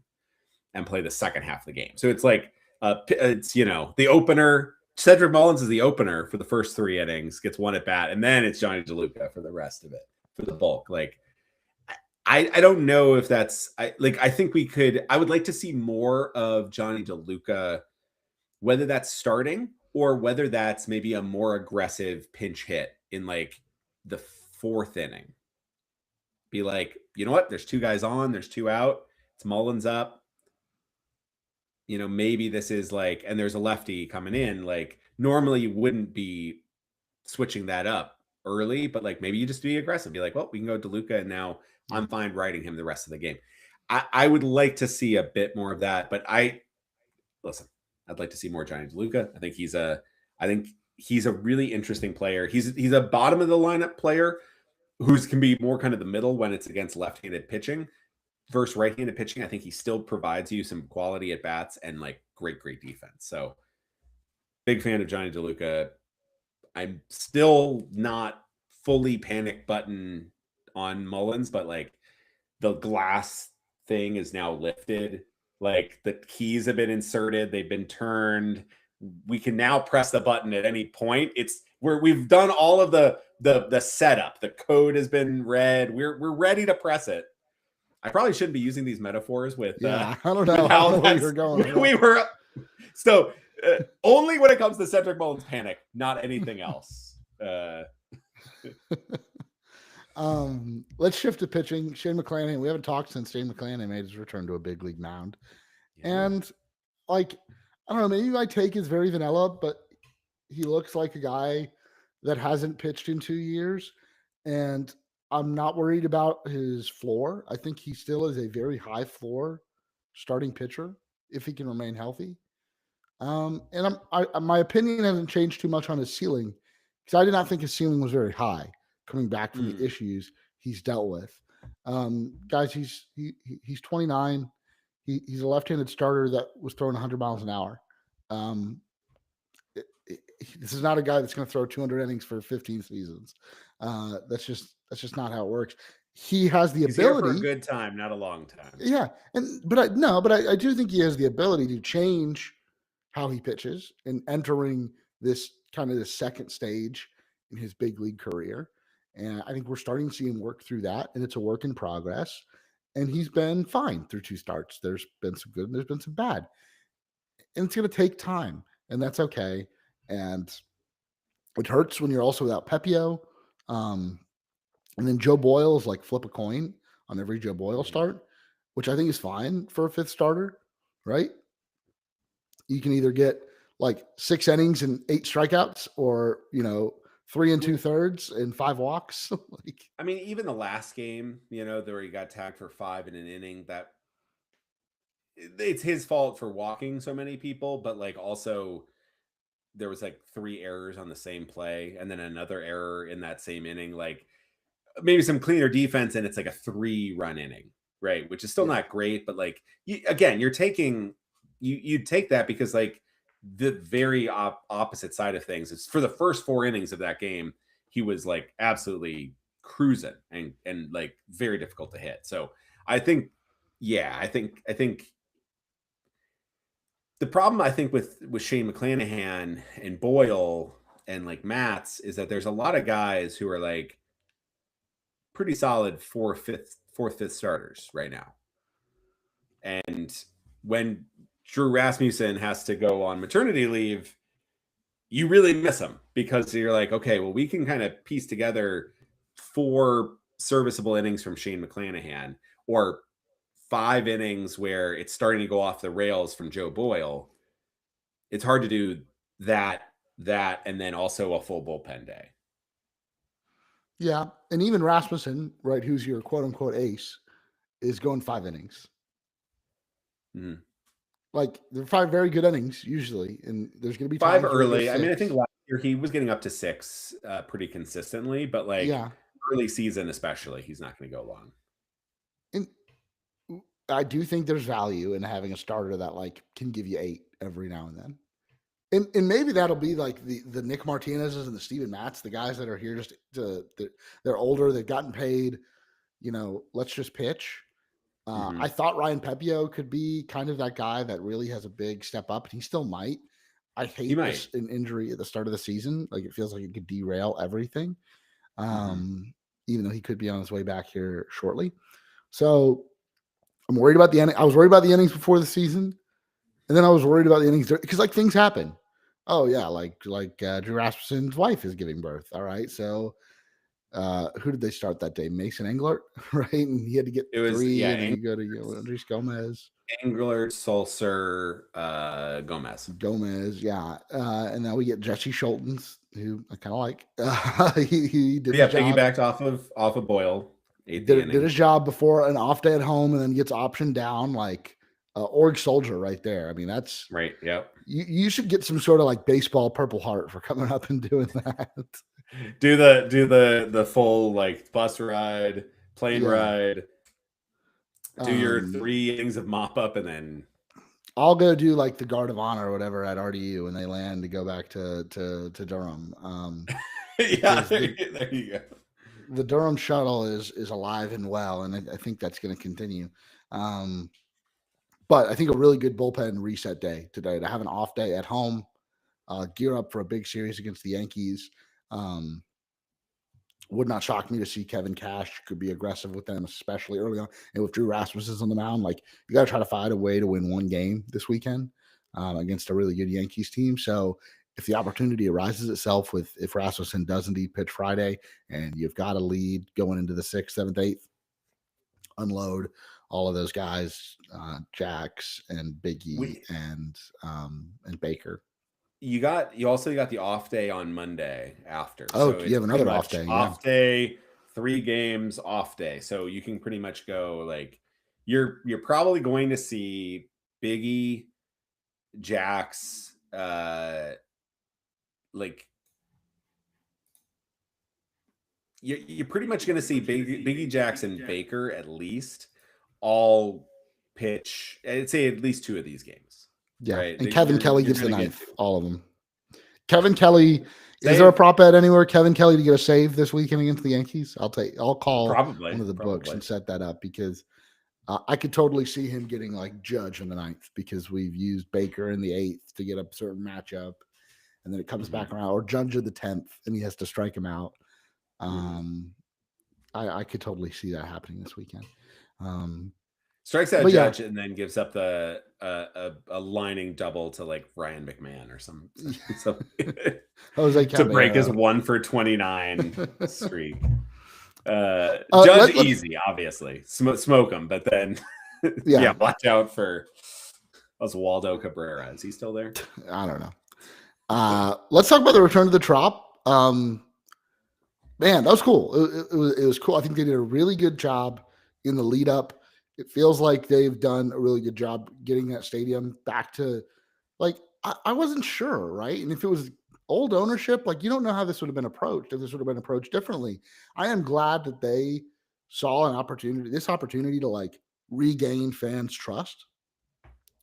and play the second half of the game. So it's like it's the opener. Cedric Mullins is the opener for the first 3 innings, gets 1 at bat, and then it's Johnny DeLuca for the rest of it for the bulk. Like I don't know if that's I think we could. I would like to see more of Johnny DeLuca, whether that's starting or whether that's maybe a more aggressive pinch hit in like the 4th inning. Be like, you know what? There's 2 guys on. There's 2 out. It's Mullins up. Maybe this is like, and there's a lefty coming in. Like normally you wouldn't be switching that up early, but like maybe you just be aggressive. Be like, well, we can go DeLuca, and now I'm fine riding him the rest of the game. I would like to see a bit more of that, but I'd like to see more Johnny DeLuca. I think he's a really interesting player. He's a bottom of the lineup player who can be more kind of the middle when it's against left-handed pitching versus right-handed pitching. I think he still provides you some quality at bats and like great defense. So big fan of Johnny DeLuca. I'm still not fully panic button on Mullins, but like the glass thing is now lifted. Like the keys have been inserted, they've been turned. We can now press the button at any point. We've done all of the setup. The code has been read. We're ready to press it. I probably shouldn't be using these metaphors with. I don't know how where you're going. We were so only when it comes to Cedric Mullins panic, not anything else. Let's shift to pitching. Shane McClanahan. We haven't talked since Shane McClanahan made his return to a big league mound, and like I don't know, maybe my take is very vanilla, but he looks like a guy that hasn't pitched in 2 years, and I'm not worried about his floor. I think he still is a very high floor starting pitcher if he can remain healthy. And my opinion hasn't changed too much on his ceiling because I did not think his ceiling was very high coming back from the Mm. issues he's dealt with. Guys, he's 29. He's a left-handed starter that was throwing 100 miles an hour. Um, this is not a guy that's going to throw 200 innings for 15 seasons. That's just not how it works. He has the He's here for a ability. good time, not a long time. Yeah, but I do think he has the ability to change how he pitches and entering this kind of the second stage in his big league career. And I think we're starting to see him work through that, and it's a work in progress. And he's been fine through 2 starts. There's been some good and there's been some bad. And it's going to take time, and that's okay. And it hurts when you're also without Pepio. And then Joe Boyle is like flip a coin on every Joe Boyle start, which I think is fine for a 5th starter, right? You can either get like 6 innings and 8 strikeouts, or 3 2/3 and 5 walks. Like, I mean, even the last game, where he got tagged for 5 in an inning, that it's his fault for walking so many people, but like also there was like 3 errors on the same play and then another error in that same inning. Like maybe some cleaner defense and it's like a 3-run inning, right? Which is still not great, but like you're taking you take that because like the very opposite side of things is for the first 4 innings of that game, he was like absolutely cruising and like very difficult to hit. So I think, I think the problem I think with Shane McClanahan and Boyle and like Matz is that there's a lot of guys who are like pretty solid 4th, 5th starters right now. And when Drew Rasmussen has to go on maternity leave, you really miss him because you're like, okay, well, we can kind of piece together 4 serviceable innings from Shane McClanahan or 5 innings where it's starting to go off the rails from Joe Boyle. It's hard to do that, and then also a full bullpen day. Yeah, and even Rasmussen, right, who's your quote unquote ace, is going 5 innings. Mm-hmm. Like they're 5 very good innings usually, and there's going to be 5 early. I mean, I think last year he was getting up to 6 pretty consistently, but like early season especially, he's not going to go long. And I do think there's value in having a starter that like can give you 8 every now and then. And maybe that'll be like the Nick Martinez's and the Steven Matz, the guys that are here just they're older, they've gotten paid, let's just pitch. I thought Ryan Pepio could be kind of that guy that really has a big step up, and he still might. I hate this an injury at the start of the season. Like it feels like it could derail everything. Even though he could be on his way back here shortly. So I'm worried about the inning. I was worried about the innings before the season. And then I was worried about the innings because like things happen. Oh yeah, like Drew Rasmussen's wife is giving birth. All right, so who did they start that day? Mason Englert, right? And he had to get 3, and then you go to Andres Gomez, Englert, Sulcer, Gomez, yeah. And now we get Jesse Schultens, who I kind of like. He did piggybacked off of Boyle. Did his job before an off day at home, and then gets optioned down like. Org Soldier right there. I mean, that's right. Yeah. You should get some sort of like baseball Purple Heart for coming up and doing that. do the full like bus ride, plane ride. Do your 3 innings of mop up, and then I'll go do like the Guard of Honor or whatever at RDU when they land to go back to Durham. Yeah, there you go. The Durham shuttle is alive and well, and I think that's going to continue. But I think a really good bullpen reset day today to have an off day at home, gear up for a big series against the Yankees. Would not shock me to see Kevin Cash could be aggressive with them, especially early on. And with Drew Rasmussen on the mound, like you got to try to find a way to win 1 game this weekend against a really good Yankees team. So if the opportunity arises itself if Rasmussen does indeed pitch Friday and you've got a lead going into the 6th, 7th, 8th, unload all of those guys, Jax and Biggie and Baker. You also got the off day on Monday after. Oh, so you have another off day. Off day 3 games off day. So you can pretty much go like you're probably going to see Biggie, Jax, like you're pretty much going to see Biggie, Jax, and Baker at least all pitch. I'd say at least 2 of these games. Yeah, right? and Kevin Kelly gets the gonna ninth. All of them. Kevin Kelly. Save. Is there a prop bet anywhere? Kevin Kelly to get a save this weekend against the Yankees? I'll call Probably one of the books and set that up because I could totally see him getting like Judge in the ninth because we've used Baker in the 8th to get a certain matchup, and then it comes back around, or Judge in the 10th, and he has to strike him out. I could totally see that happening this weekend. Strikes out Judge and then gives up the a lining double to like Ryan McMahon or something to break his 1 for 29 streak. Judge easy, obviously smoke him, but then watch out for Oswaldo Cabrera. Is he still there? I don't know. Let's talk about the return of the Trop. Man, that was cool. It was cool. I think they did a really good job in the lead up. It feels like they've done a really good job getting that stadium back to like I wasn't sure, right? And if it was old ownership, like you don't know how this would have been approached, if this would have been approached differently. I am glad that they saw this opportunity to like regain fans' trust.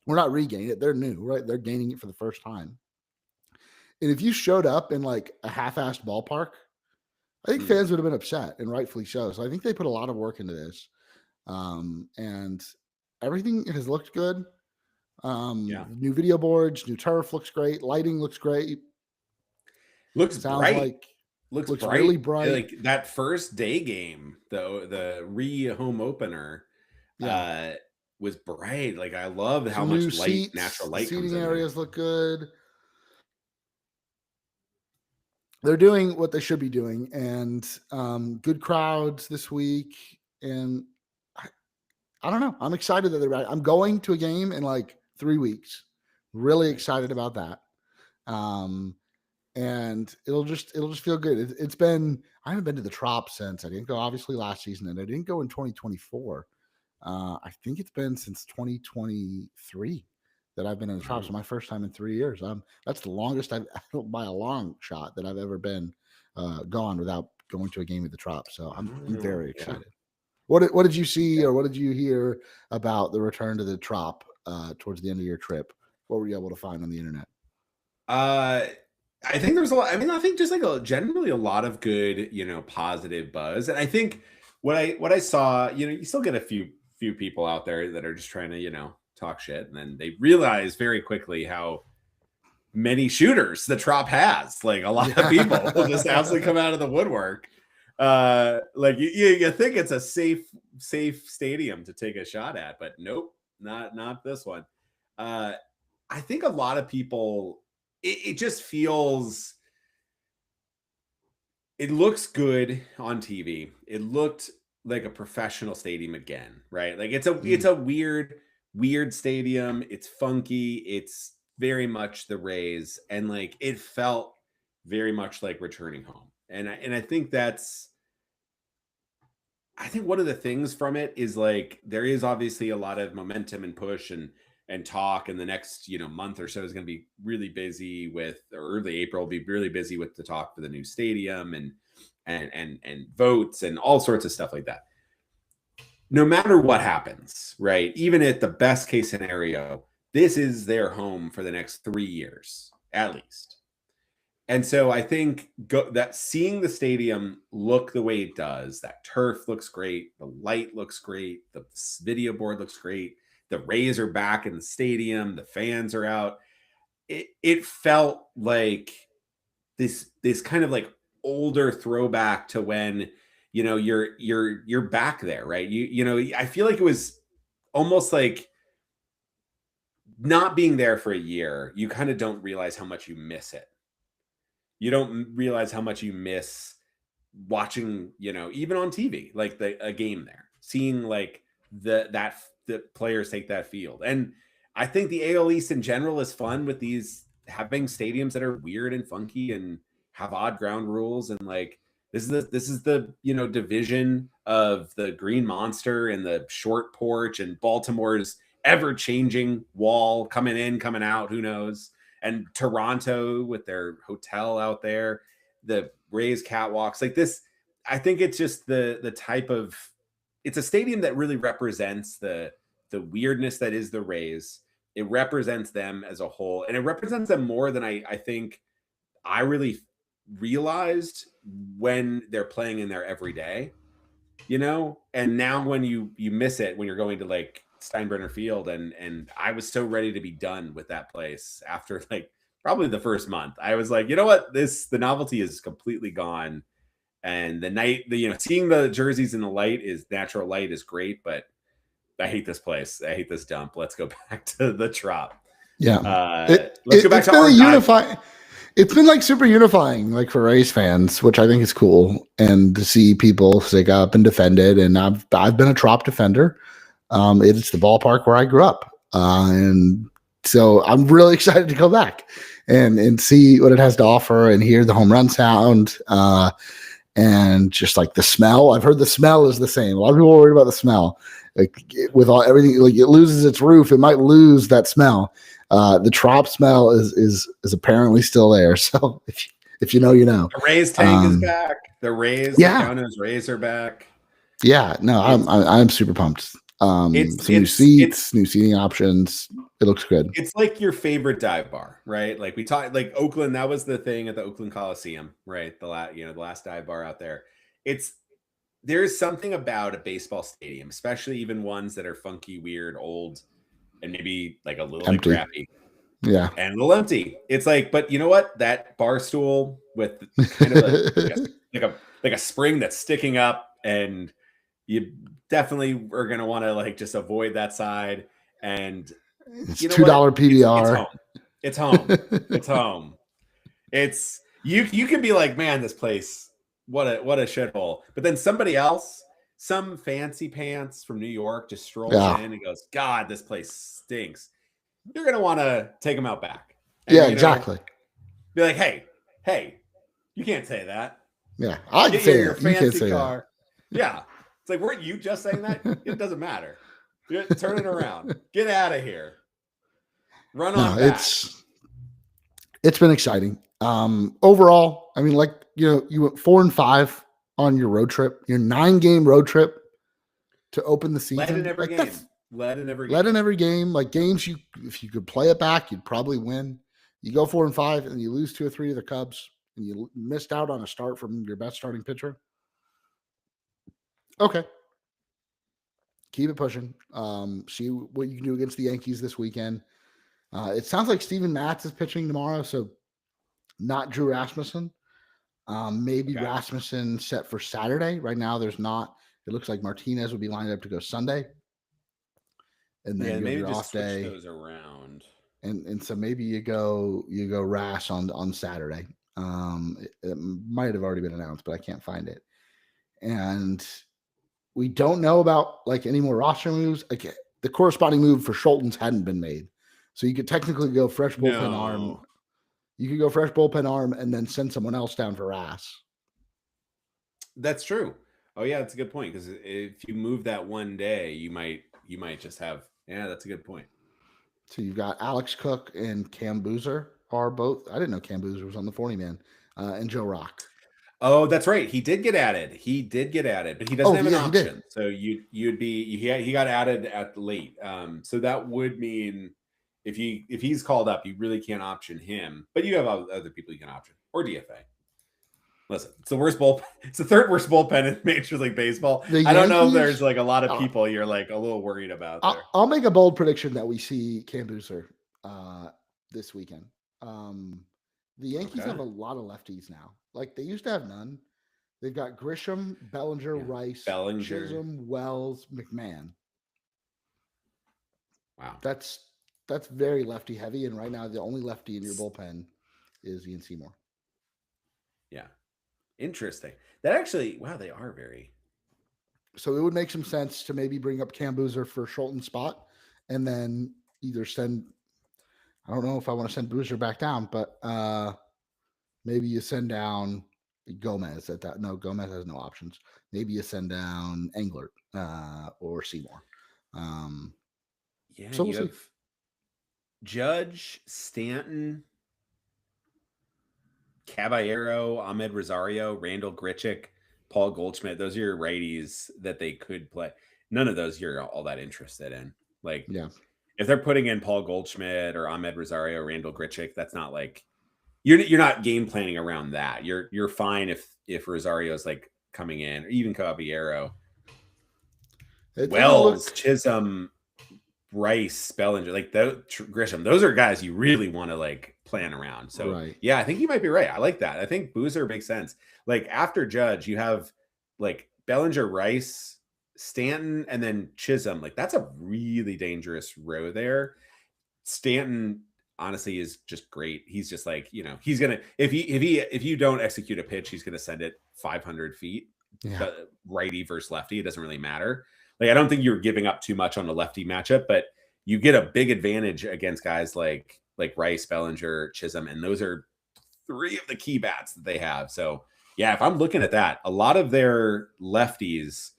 We're not regaining it, they're new, right? They're gaining it for the first time. And if you showed up in like a half-assed ballpark, I think fans would have been upset, and rightfully so. So I think they put a lot of work into this. And everything has looked good. New video boards, new turf looks great. Lighting looks great. Looks bright. Looks bright. Really bright. Like that first day game, the home opener, was bright. Like I love how much light, natural light. Seating areas look good. They're doing what they should be doing, and good crowds this week. And I don't know. I'm excited that they're back. I'm going to a game in like 3 weeks. Really excited about that. And it'll just feel good. It's been, I haven't been to the Trop since I didn't go obviously last season, and I didn't go in 2024. I think it's been since 2023 that I've been in the Trop. So my first time in 3 years. That's the longest by a long shot that I've ever been gone without going to a game at the Trop. So I'm very excited. What did you see or what did you hear about the return to the Trop towards the end of your trip? What were you able to find on the internet? I think there's a lot. I mean, I think just like generally a lot of good, positive buzz. And I think what I saw, you still get a few people out there that are just trying to, talk shit, and then they realize very quickly how many shooters the Trop has. Like a lot of people will just absolutely come out of the woodwork. Like you think it's a safe stadium to take a shot at, but nope, not this one. I think a lot of people, it just feels, it looks good on TV. It looked like a professional stadium again, right? Like it's a weird stadium. It's funky. It's very much the Rays, and like it felt very much like returning home. And I think I think one of the things from it is like there is obviously a lot of momentum and push and talk, and the next month or so is going to be really busy with, or early April will be really busy with the talk for the new stadium and votes and all sorts of stuff like that. No matter what happens, right? Even at the best case scenario, this is their home for the next 3 years at least. And so I think that seeing the stadium look the way it does, that turf looks great, the light looks great, the video board looks great, the Rays are back in the stadium, the fans are out. It felt like this kind of like older throwback to when you're back there, right? I feel like it was almost like not being there for a year. You kind of don't realize how much you miss it. You don't realize how much you miss watching, even on TV, like a game there, seeing like the players take that field. And I think the AL East in general is fun with these having stadiums that are weird and funky and have odd ground rules. And like This is the division of the Green Monster and the Short Porch and Baltimore's ever changing wall coming in, coming out, who knows? And Toronto with their hotel out there, the Rays catwalks like this. I think it's just the type of it's a stadium that really represents the weirdness that is the Rays. It represents them as a whole, and it represents them more than I think I really realized when they're playing in there every day, and now when you miss it when you're going to like Steinbrenner Field, and I was so ready to be done with that place after like probably the first month. I was like, you know what, the novelty is completely gone, and the night, seeing the jerseys in the light is natural light is great, but I hate this place. I hate this dump. Let's go back to the Trop. Yeah, Let's go back it's to been our a unifying. It's been like super unifying, like for Rays fans, which I think is cool, and to see people stick up and defend it. And I've been a Trop defender. It's the ballpark where I grew up, and so I'm really excited to go back and see what it has to offer and hear the home run sound, and just like the smell. I've heard the smell is the same. A lot of people are worried about the smell. Like with everything, like it loses its roof, it might lose that smell. The Trop smell is apparently still there. So if you know, you know. The Rays tank is back. The Rays, the Countess Rays are back. Yeah, no, I'm super pumped. Some new seats, new seating options. It looks good. It's like your favorite dive bar, right? Like we talked, like Oakland. That was the thing at the Oakland Coliseum, right? The last dive bar out there. There's something about a baseball stadium, especially even ones that are funky, weird, old, and maybe like a little bit crappy. Yeah. And a little empty. It's like, but you know what? That bar stool with kind of like a spring that's sticking up, and you definitely are gonna want to like just avoid that side. And it's $2 PBR. It's home. It's home. It's you can be like, man, this place, what a shithole. But then somebody else, some fancy pants from New York, just strolls in and goes, God, this place stinks. You're gonna want to take them out back. And, exactly. Be like, hey, you can't say that. Yeah, I can say it. You can't say car. That. Yeah, it's like, weren't you just saying that? It doesn't matter. Turn it around. Get out of here. Run on back. It's been exciting. Overall, I mean, like, you went 4-5 on your road trip, your 9-game road trip to open the season. Led in every game. Led in every game. Like games, if you could play it back, you'd probably win. You go 4-5 and you lose 2 or 3 to the Cubs, and you missed out on a start from your best starting pitcher. Okay. Keep it pushing. See what you can do against the Yankees this weekend. It sounds like Steven Matz is pitching tomorrow, so not Drew Rasmussen. Maybe Rasmussen set for Saturday. Right now, there's not. It looks like Martinez would be lined up to go Sunday. And then maybe your just off day switch those around. And so maybe you go Ras on Saturday. It might have already been announced, but I can't find it. And we don't know about like any more roster moves. Like the corresponding move for Schultens hadn't been made, so you could technically go fresh bullpen arm. You could go fresh bullpen arm and then send someone else down for Ras. That's true. Oh yeah, that's a good point, because if you move that one day, you might just have. Yeah, that's a good point. So you've got Alex Cook and Cam Boozer are both. I didn't know Cam Boozer was on the 40-man, and Joe Rock. Oh, that's right. He did get added, but he doesn't have an option. So he got added at late. So that would mean if he's called up, you really can't option him, but you have other people you can option, or DFA. Listen, it's the worst bullpen. It's the third worst bullpen in Major League Baseball. I don't know if there's like a lot of people you're like a little worried about there. I'll make a bold prediction that we see Cam Boozer this weekend. The Yankees have a lot of lefties now. Like they used to have none. They've got Grisham, Bellinger, Rice, Chisholm, Wells, McMahon. Wow, that's very lefty heavy. And right now, the only lefty in your bullpen is Ian Seymour. Yeah. Interesting. That actually, wow, they are very. So it would make some sense to maybe bring up Cam Boozer for Schulten's spot, and then either send. I don't know if I want to send Boozer back down, but maybe you send down Gomez at that. No, Gomez has no options. Maybe you send down Englert or Seymour. Yeah, So we'll you see. have Judge, Stanton, Caballero, Ahmed Rosario, Randall Grichuk, Paul Goldschmidt. Those are your righties that they could play. None of those you're all that interested in. Like, Yeah. if they're putting in Paul Goldschmidt or Ahmed Rosario, Randall Grichuk, that's not like you're not game planning around that. You're fine if Rosario's like coming in, or even Caballero, It's going to Wells, look. Chisholm, Rice, Bellinger, like Grisham. Those are guys you really want to like plan around. So Right. yeah, I think you might be right. I like that. I think Boozer makes sense. Like after Judge, you have like Bellinger, Rice, Stanton, and then Chisholm. Like that's a really dangerous row there. Stanton honestly is just great. He's just like, he's gonna if you don't execute a pitch, he's gonna send it 500 feet. Yeah. Righty versus lefty, it doesn't really matter. Like I don't think you're giving up too much on a lefty matchup, but you get a big advantage against guys like Rice, Bellinger, Chisholm, and those are three of the key bats that they have. So yeah, if I'm looking at that, a lot of their lefties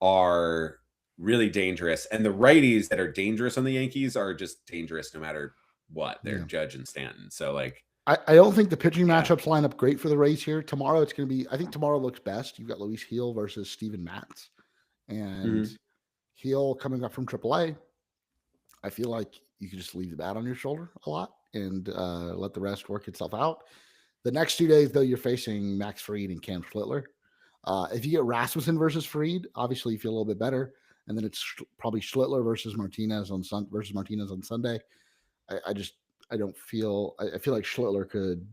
are really dangerous, and the righties that are dangerous on the Yankees are just dangerous no matter what. They're Judge and Stanton. So like, I don't think the pitching matchups line up great for the Rays here. Tomorrow it's going to be. I think tomorrow looks best. You've got Luis Heel versus Steven Matz, and Heel coming up from AAA. I feel like you can just leave the bat on your shoulder a lot and let the rest work itself out. The next 2 days, though, you're facing Max Fried and Cam Schlittler. If you get Rasmussen versus Fried, obviously you feel a little bit better, and then it's probably Schlittler versus Martinez on Sunday. I don't feel. I feel like Schlittler could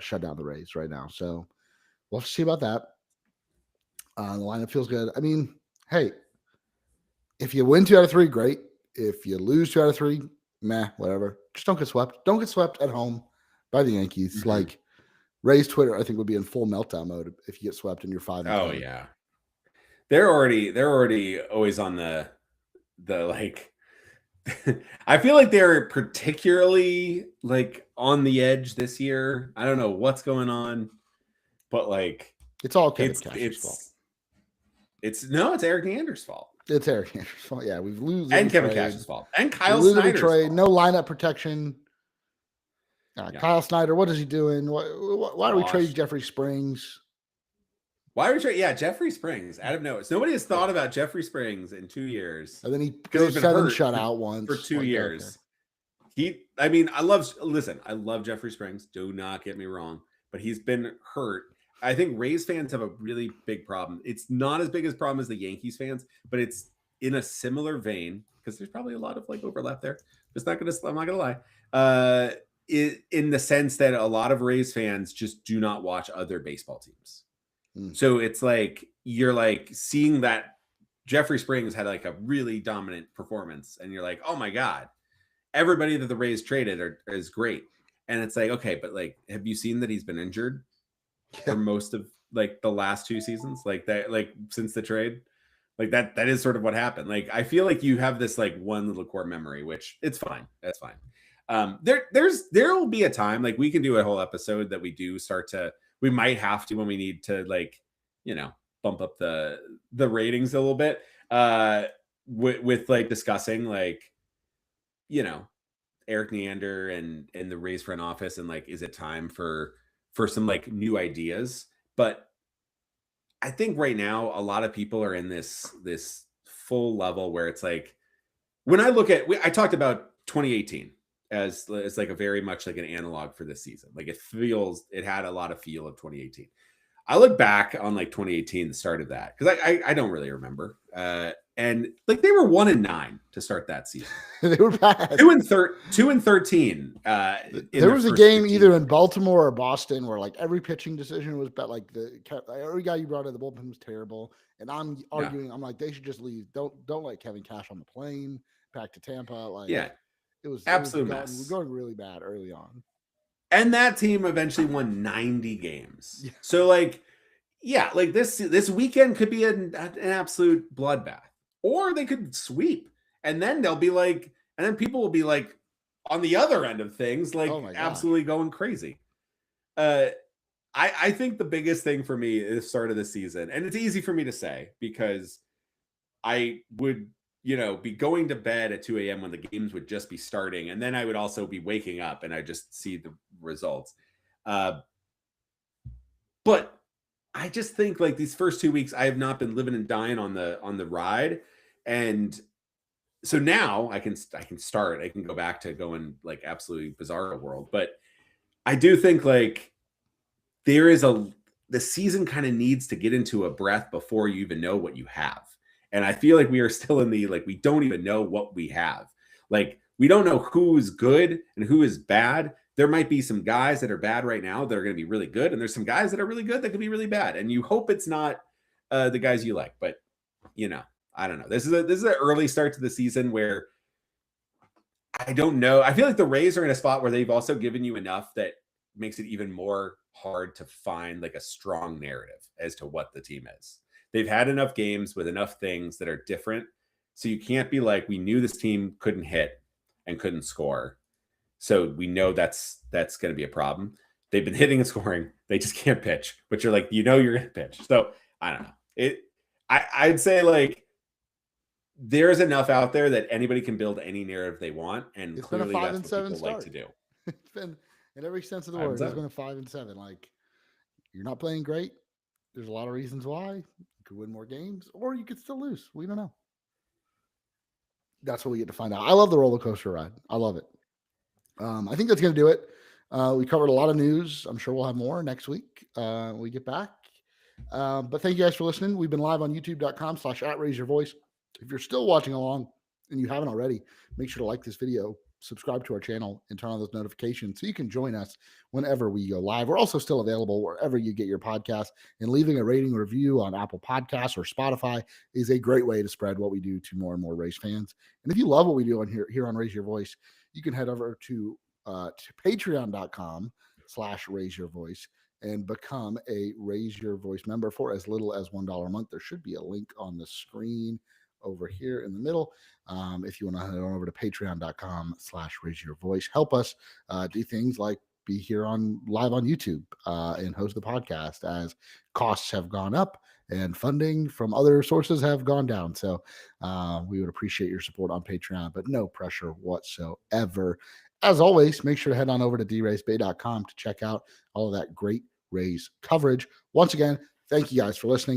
shut down the Rays right now. So we'll have to see about that. The lineup feels good. I mean, hey, if you win 2 out of 3, great. If you lose 2 out of 3, meh, whatever. Just don't get swept. Don't get swept at home by the Yankees. Mm-hmm. Like Rays Twitter, I think would be in full meltdown mode if you get swept and you're 5. Oh yeah, they're already always on the like. I feel like they're particularly like on the edge this year. I don't know what's going on, but like it's all Kevin Cash's fault. It's Eric Neander's fault. It's Eric Neander's fault. Yeah, we've lose and Kevin Cash's fault and Kyle Snyder's fault. No lineup protection. Kyle Snyder, what is he doing? Why are we trading Jeffrey Springs? Why are we trading? Yeah, Jeffrey Springs out of nowhere. Nobody has thought about Jeffrey Springs in 2 years. And then he goes 7 shutout once for 2 years. Okay. I love Jeffrey Springs. Do not get me wrong, but he's been hurt. I think Rays fans have a really big problem. It's not as big a problem as the Yankees fans, but it's in a similar vein because there's probably a lot of like overlap there. I'm not gonna lie. In the sense that a lot of Rays fans just do not watch other baseball teams. So it's like you're like seeing that Jeffrey Springs had like a really dominant performance, and you're like, oh my god, everybody that the Rays traded is great. And it's like, okay, but like, have you seen that he's been injured for most of like the last 2 seasons, like that, like since the trade, like that is sort of what happened. Like I feel like you have this like one little core memory, which it's fine. That's fine. There will be a time like we can do a whole episode that we do start to. We might have to when we need to like, bump up the ratings a little bit with like discussing like, Eric Neander and the Rays front office and like, is it time for some like new ideas? But I think right now a lot of people are in this full level where it's like when I look at I talked about 2018 as like a very much like an analog for this season. Like it had a lot of feel of 2018. I look back on like 2018, the start of that, because I don't really remember. And like they were 1-9 to start that season. They were bad. 2-13. There was a game 15. Either in Baltimore or Boston where like every pitching decision was bad. Like every guy you brought in the bullpen was terrible. And I'm arguing, I'm like, they should just leave. Don't let Kevin Cash on the plane back to Tampa. Like it was absolute mess. We were going really bad early on. And that team eventually won 90 games. Yeah. So like, like this weekend could be an absolute bloodbath. Or they could sweep. And then they'll be like, and then people will be like on the other end of things, like absolutely going crazy. I think the biggest thing for me is the start of the season, and it's easy for me to say because I would, be going to bed at 2 a.m. when the games would just be starting, and then I would also be waking up and I just see the results. Uh, but I just think like these first 2 weeks, I have not been living and dying on the ride, and so now I can start. I can go back to going like absolutely bizarre world, but I do think like there is the season kind of needs to get into a breath before you even know what you have. And I feel like we are still in the like we don't even know what we have. Like we don't know who's good and who is bad. There might be some guys that are bad right now that are going to be really good, and there's some guys that are really good that could be really bad. And you hope it's not the guys you like, but you know, I don't know. This is an early start to the season where I don't know. I feel like the Rays are in a spot where they've also given you enough that makes it even more hard to find like a strong narrative as to what the team is. They've had enough games with enough things that are different. So you can't be like, we knew this team couldn't hit and couldn't score. So we know that's going to be a problem. They've been hitting and scoring. They just can't pitch, but you're like, you're going to pitch. So I don't know. I'd say like, there's enough out there that anybody can build any narrative they want, and It's been a clearly 5 that's and what 7 people start. like to do. It's been in every sense of the 5 and word. It's 7. been a 5 and 7. Like you're not playing great. There's a lot of reasons why. You could win more games, or you could still lose. We don't know. That's what we get to find out. I love the roller coaster ride. I love it. I think that's going to do it. We covered a lot of news. I'm sure we'll have more next week when we get back. But thank you guys for listening. We've been live on youtube.com/@raiseyourvoice. If you're still watching along and you haven't already, make sure to like this video, subscribe to our channel, and turn on those notifications so you can join us whenever we go live. We're also still available wherever you get your podcast, and leaving a rating review on Apple Podcasts or Spotify is a great way to spread what we do to more and more Rays fans. And if you love what we do on here on Raise Your Voice, you can head over to patreon.com/raiseyourvoice and become a Raise Your Voice member for as little as $1 a month. There should be a link on the screen over here in the middle. If you want to head on over to patreon.com/raiseyourvoice, help us do things like be here live on YouTube and host the podcast as costs have gone up and funding from other sources have gone down. So we would appreciate your support on Patreon, but no pressure whatsoever. As always, make sure to head on over to draysbay.com to check out all of that great Rays coverage. Once again, thank you guys for listening.